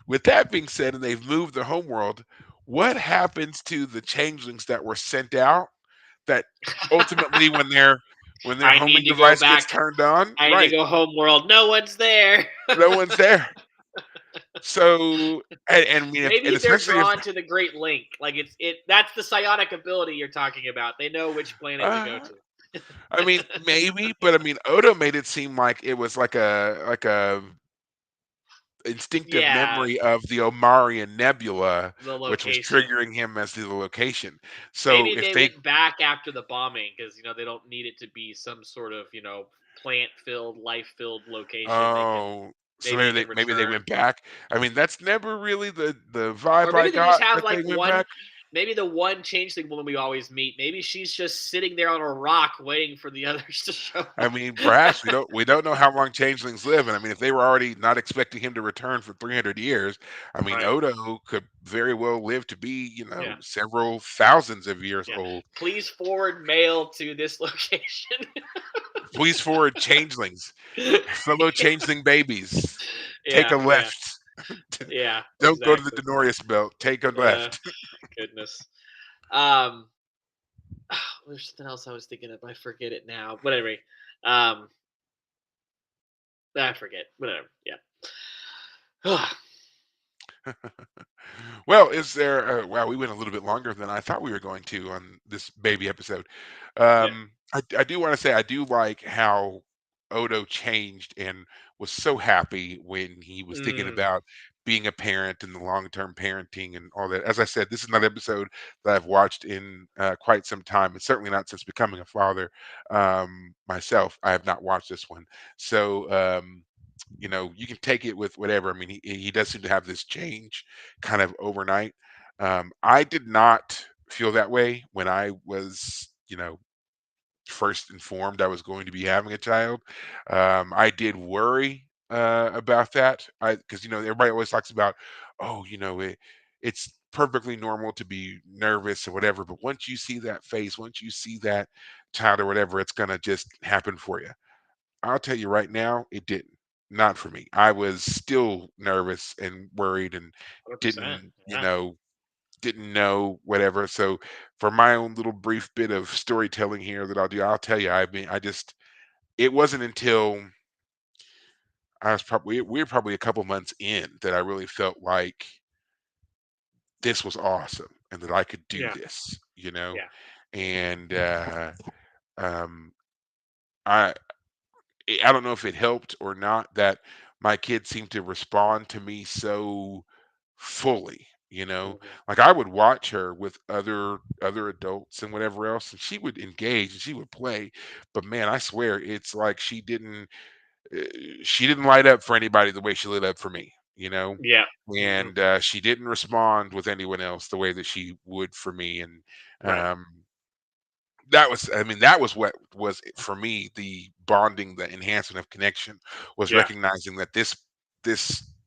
with that being said, and they've moved their homeworld, what happens to the changelings that were sent out that ultimately when their I need homing to go device gets back. turned on, I need to right, go home world. No one's there. no one's there. So and I mean if and Maybe they're especially if drawn to the Great Link. Like that's the psionic ability you're talking about. They know which planet to go uh, to. I mean maybe, but I mean Odo made it seem like it was like a instinctive Yeah, memory of the Omarian Nebula, the which was location. triggering him as to the location. So Maybe if they they went back after the bombing because they don't need it to be some sort of plant-filled, life-filled location. They can oh, so maybe they can maybe they return. went back. I mean, that's never really the vibe Or I maybe they just got have that like they went back. maybe the one changeling woman we always meet, maybe she's just sitting there on a rock waiting for the others to show I up. mean, perhaps we don't know how long changelings live, and I mean, if they were already not expecting him to return for 300 years, I mean, Right. Odo could very well live to be, Yeah. several thousands of years Yeah. old. Please forward mail to this location. Please forward changelings, fellow changeling babies, take Yeah. a Yeah. left. Yeah. Don't go to the Exactly. Denorius belt. Take a Uh, left. goodness. Um, there's something else I was thinking of. I forget it now. But anyway, um, I forget. Whatever. Yeah. Well, is there? Wow, we went a little bit longer than I thought we were going to on this baby episode. Yeah. I do want to say I do like how Odo changed and was so happy when he was thinking Mm, about being a parent and the long-term parenting and all that. As I said, this is not an episode that I've watched in quite some time, and certainly not since becoming a father myself. I have not watched this one, so. You can take it with whatever. I mean, he does seem to have this change kind of overnight. I did not feel that way when I was, first informed I was going to be having a child. I did worry about that. Because everybody always talks about, oh, it's perfectly normal to be nervous or whatever. But once you see that face, once you see that child or whatever, it's gonna just happen for you. I'll tell you right now, it didn't. not for me. I was still nervous and worried and 100%. didn't, Yeah. didn't know whatever. So for my own little brief bit of storytelling here that I'll tell you, I mean, it wasn't until we were probably a couple months in that I really felt like this was awesome and that I could do Yeah. this. Yeah. And um, I I don't know if it helped or not that my kids seemed to respond to me so fully. Mhm. Like I would watch her with other adults and whatever else, and she would engage and she would play. But man, I swear it's like uh, she didn't light up for anybody the way she lit up for me. Yeah. Hmm. And she didn't respond with anyone else the way that she would for me. And Right. um, that was what was for me the bonding, the enhancement of connection was Yeah. recognizing that this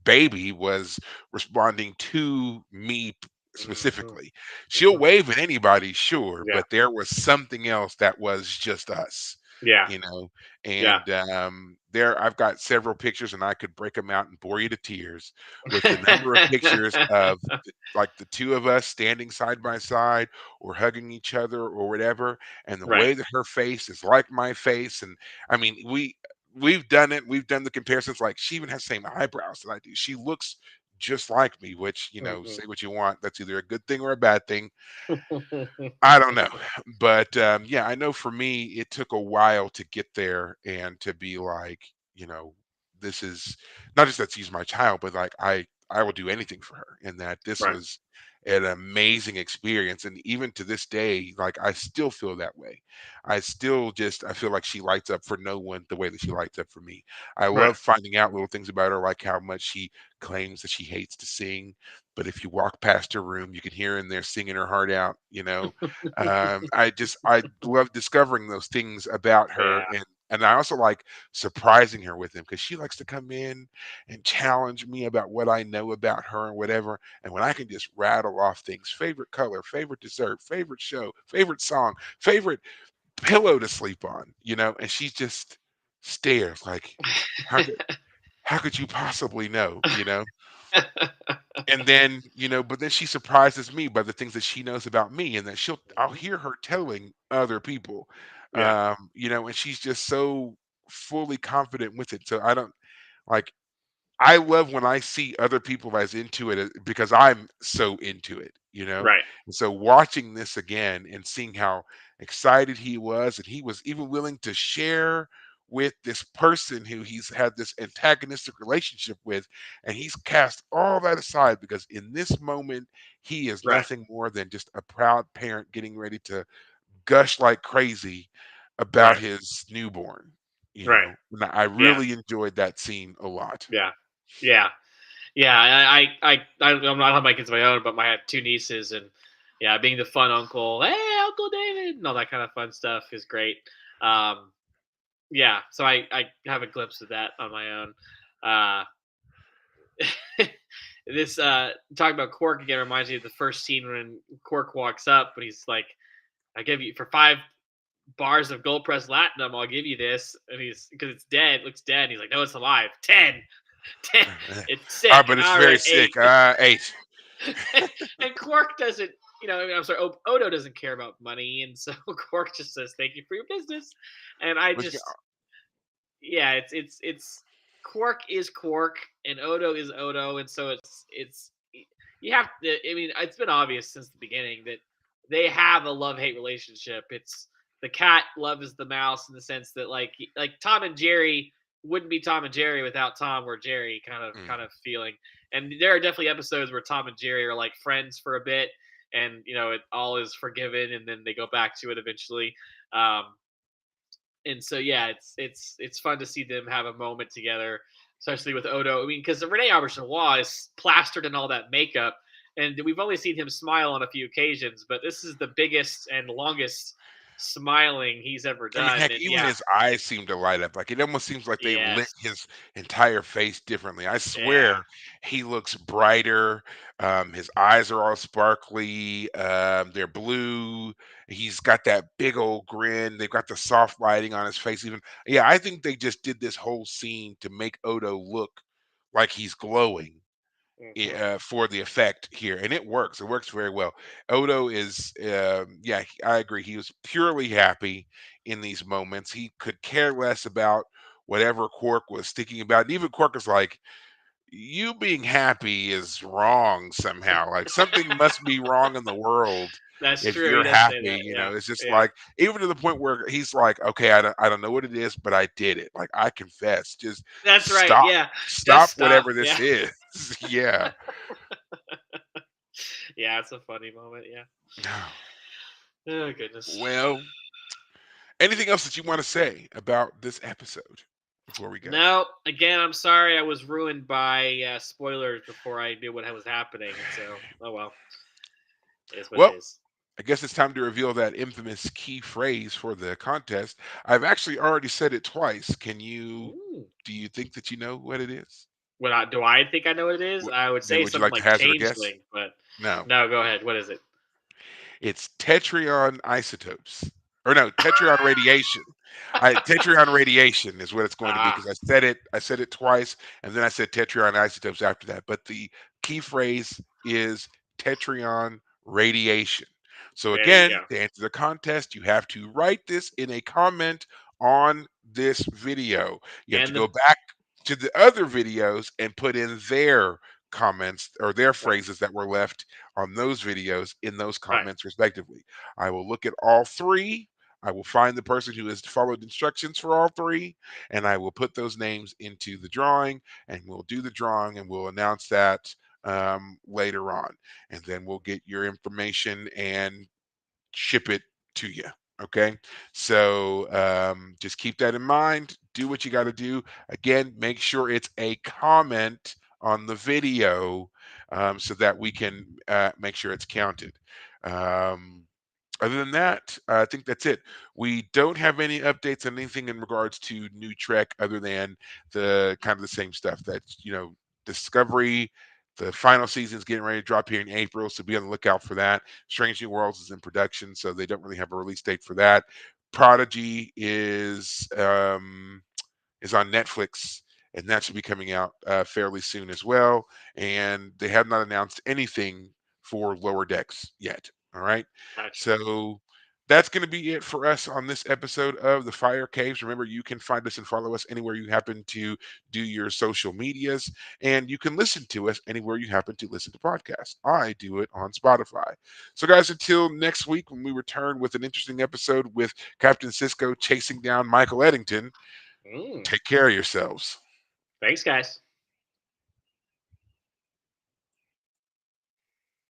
baby was responding to me Hmm. specifically. She'll Hmm. wave at anybody, sure, Yeah. but there was something else that was just us, Yeah. you know. Yeah. And there I've got several pictures, and I could break them out and bore you to tears with the number of pictures of like the two of us standing side by side or hugging each other or whatever, and the Right. way that her face is like my face. And I mean, we've done it. We've done the comparisons. Like she even has the same eyebrows that I do. She looks just like me, which, Hmm. say what you want. That's either a good thing or a bad thing. I don't know. But yeah, I know for me, it took a while to get there and to be like, you know, this is not just that she's my child, but like I will do anything for her. And that this Right. was an amazing experience. And even to this day, like I still feel that way. I feel like she lights up for no one the way that she lights up for me. I Right. love finding out little things about her, like how much she claims that she hates to sing, but if you walk past her room, you can hear her in there singing her heart out. I love discovering those things about her, Yeah. and I also like surprising her with them because she likes to come in and challenge me about what I know about her and whatever. And when I can just rattle off things, favorite color, favorite dessert, favorite show, favorite song, favorite pillow to sleep on, and she just stares like, how could how could you possibly know? And then, but then she surprises me by the things that she knows about me, and that I'll Mhm. hear her telling other people. Yeah. And she's just so fully confident with it. So I don't like I love when I see other people as into it because I'm so into it. Right. And so watching this again and seeing how excited he was, and he was even willing to share with this person who he's had this antagonistic relationship with, and he's cast all that aside because in this moment he is Right. nothing more than just a proud parent getting ready to gush like crazy about Right. his newborn. Right. And I Yeah. really enjoyed that scene a lot. Yeah. Yeah. Yeah. I'm not have my kids of my own, but I have two nieces, and yeah, being the fun uncle, hey, Uncle David, and all that kind of fun stuff is great. Um, yeah. So I have a glimpse of that on my own. Uh, this talking about Quark again reminds me of the first scene when Quark walks up, but he's like, "I give you for 5 bars of gold press latinum. I'll give you this." And he's because it's dead, looks dead. And he's like, "No, it's alive. 10, 10. It's sick." But it's All very right, sick. 8. 8. And Quark doesn't. I mean, I'm sorry. Odo doesn't care about money, and so Quark just says, "Thank you for your business." And I But just, yeah, it's Quark is Quark, and Odo is Odo, and so it's you have to. I mean, it's been obvious since the beginning that they have a love hate relationship. It's the cat loves the mouse in the sense that like Tom and Jerry wouldn't be Tom and Jerry without Tom or Jerry kind of feeling. And there are definitely episodes where Tom and Jerry are like friends for a bit, and it all is forgiven, and then they go back to it eventually. Um, and so yeah, it's fun to see them have a moment together, especially with Odo. I mean, because Rene Auberjonois is plastered in all that makeup, and we've only seen him smile on a few occasions, but this is the biggest and longest smiling he's ever I mean, done. heck, And even yeah, his eyes seem to light up. Like it almost seems like they lit yes, his entire face differently. I yeah, swear he looks brighter. His eyes are all sparkly. They're blue. He's got that big old grin. They've got the soft lighting on his face. Even yeah, I think they just did this whole scene to make Odo look like he's glowing hmm, for the effect here, and it works. It works very well. Odo is, yeah, I agree. He was purely happy in these moments. He could care less about whatever Quark was thinking about. And even Quark is like, "You being happy is wrong somehow. Like something must be wrong in the world that's if true. He you're does say happy." that. You Yeah, know, it's just yeah, like even to the point where he's like, "Okay, I don't know what it is, but I did it. Like I confess. Just that's right. stop." Yeah, just Stop stop. whatever Yeah, this is. Yeah. yeah, it's a funny moment. Yeah. Oh goodness. Well, anything else that you want to say about this episode before we go? No, again, I'm sorry I was ruined by spoilers before I knew what was happening. So, oh well, it is what it Well, is. I guess it's time to reveal that infamous key phrase for the contest. I've actually already said it twice. Ooh. Do you think that you know what it is? Do I think I know what it is? Wh- I would say Would you something like to like hazard a guess? changeling, but No. no, go ahead. What is it? It's tetryon isotopes. Or no, tetryon radiation. Tetryon radiation is what it's going to be Ah, because I said it twice and then I said tetryon isotopes after that. But the key phrase is tetryon radiation. So there you again, go. to answer the contest, you have to write this in a comment on this video. You have to And go the back to the other videos and put in their comments or their right, phrases that were left on those videos in those right, comments respectively. I will look at all three. I will find the person who has followed instructions for all three, and I will put those names into the drawing, and we'll do the drawing, and we'll announce that later on, and then we'll get your information and ship it to you. Okay, so just keep that in mind. Do what you got to do. Again, make sure it's a comment on the video so that we can make sure it's counted. Um, Other than that, I think that's it. We don't have any updates on anything in regards to new Trek other than the kind of the same stuff that Discovery. The final season is getting ready to drop here in April, so be on the lookout for that. Strange New Worlds is in production, so they don't really have a release date for that. Prodigy is on Netflix, and that should be coming out fairly soon as well. And they have not announced anything for Lower Decks yet. All right, gotcha. so that's going to be it for us on this episode of the Fire Caves. Remember, you can find us and follow us anywhere you happen to do your social medias, and you can listen to us anywhere you happen to listen to podcasts. I do it on Spotify. So, guys, until next week when we return with an interesting episode with Captain Cisco chasing down Michael Eddington, Mm. take care of yourselves. Thanks, guys.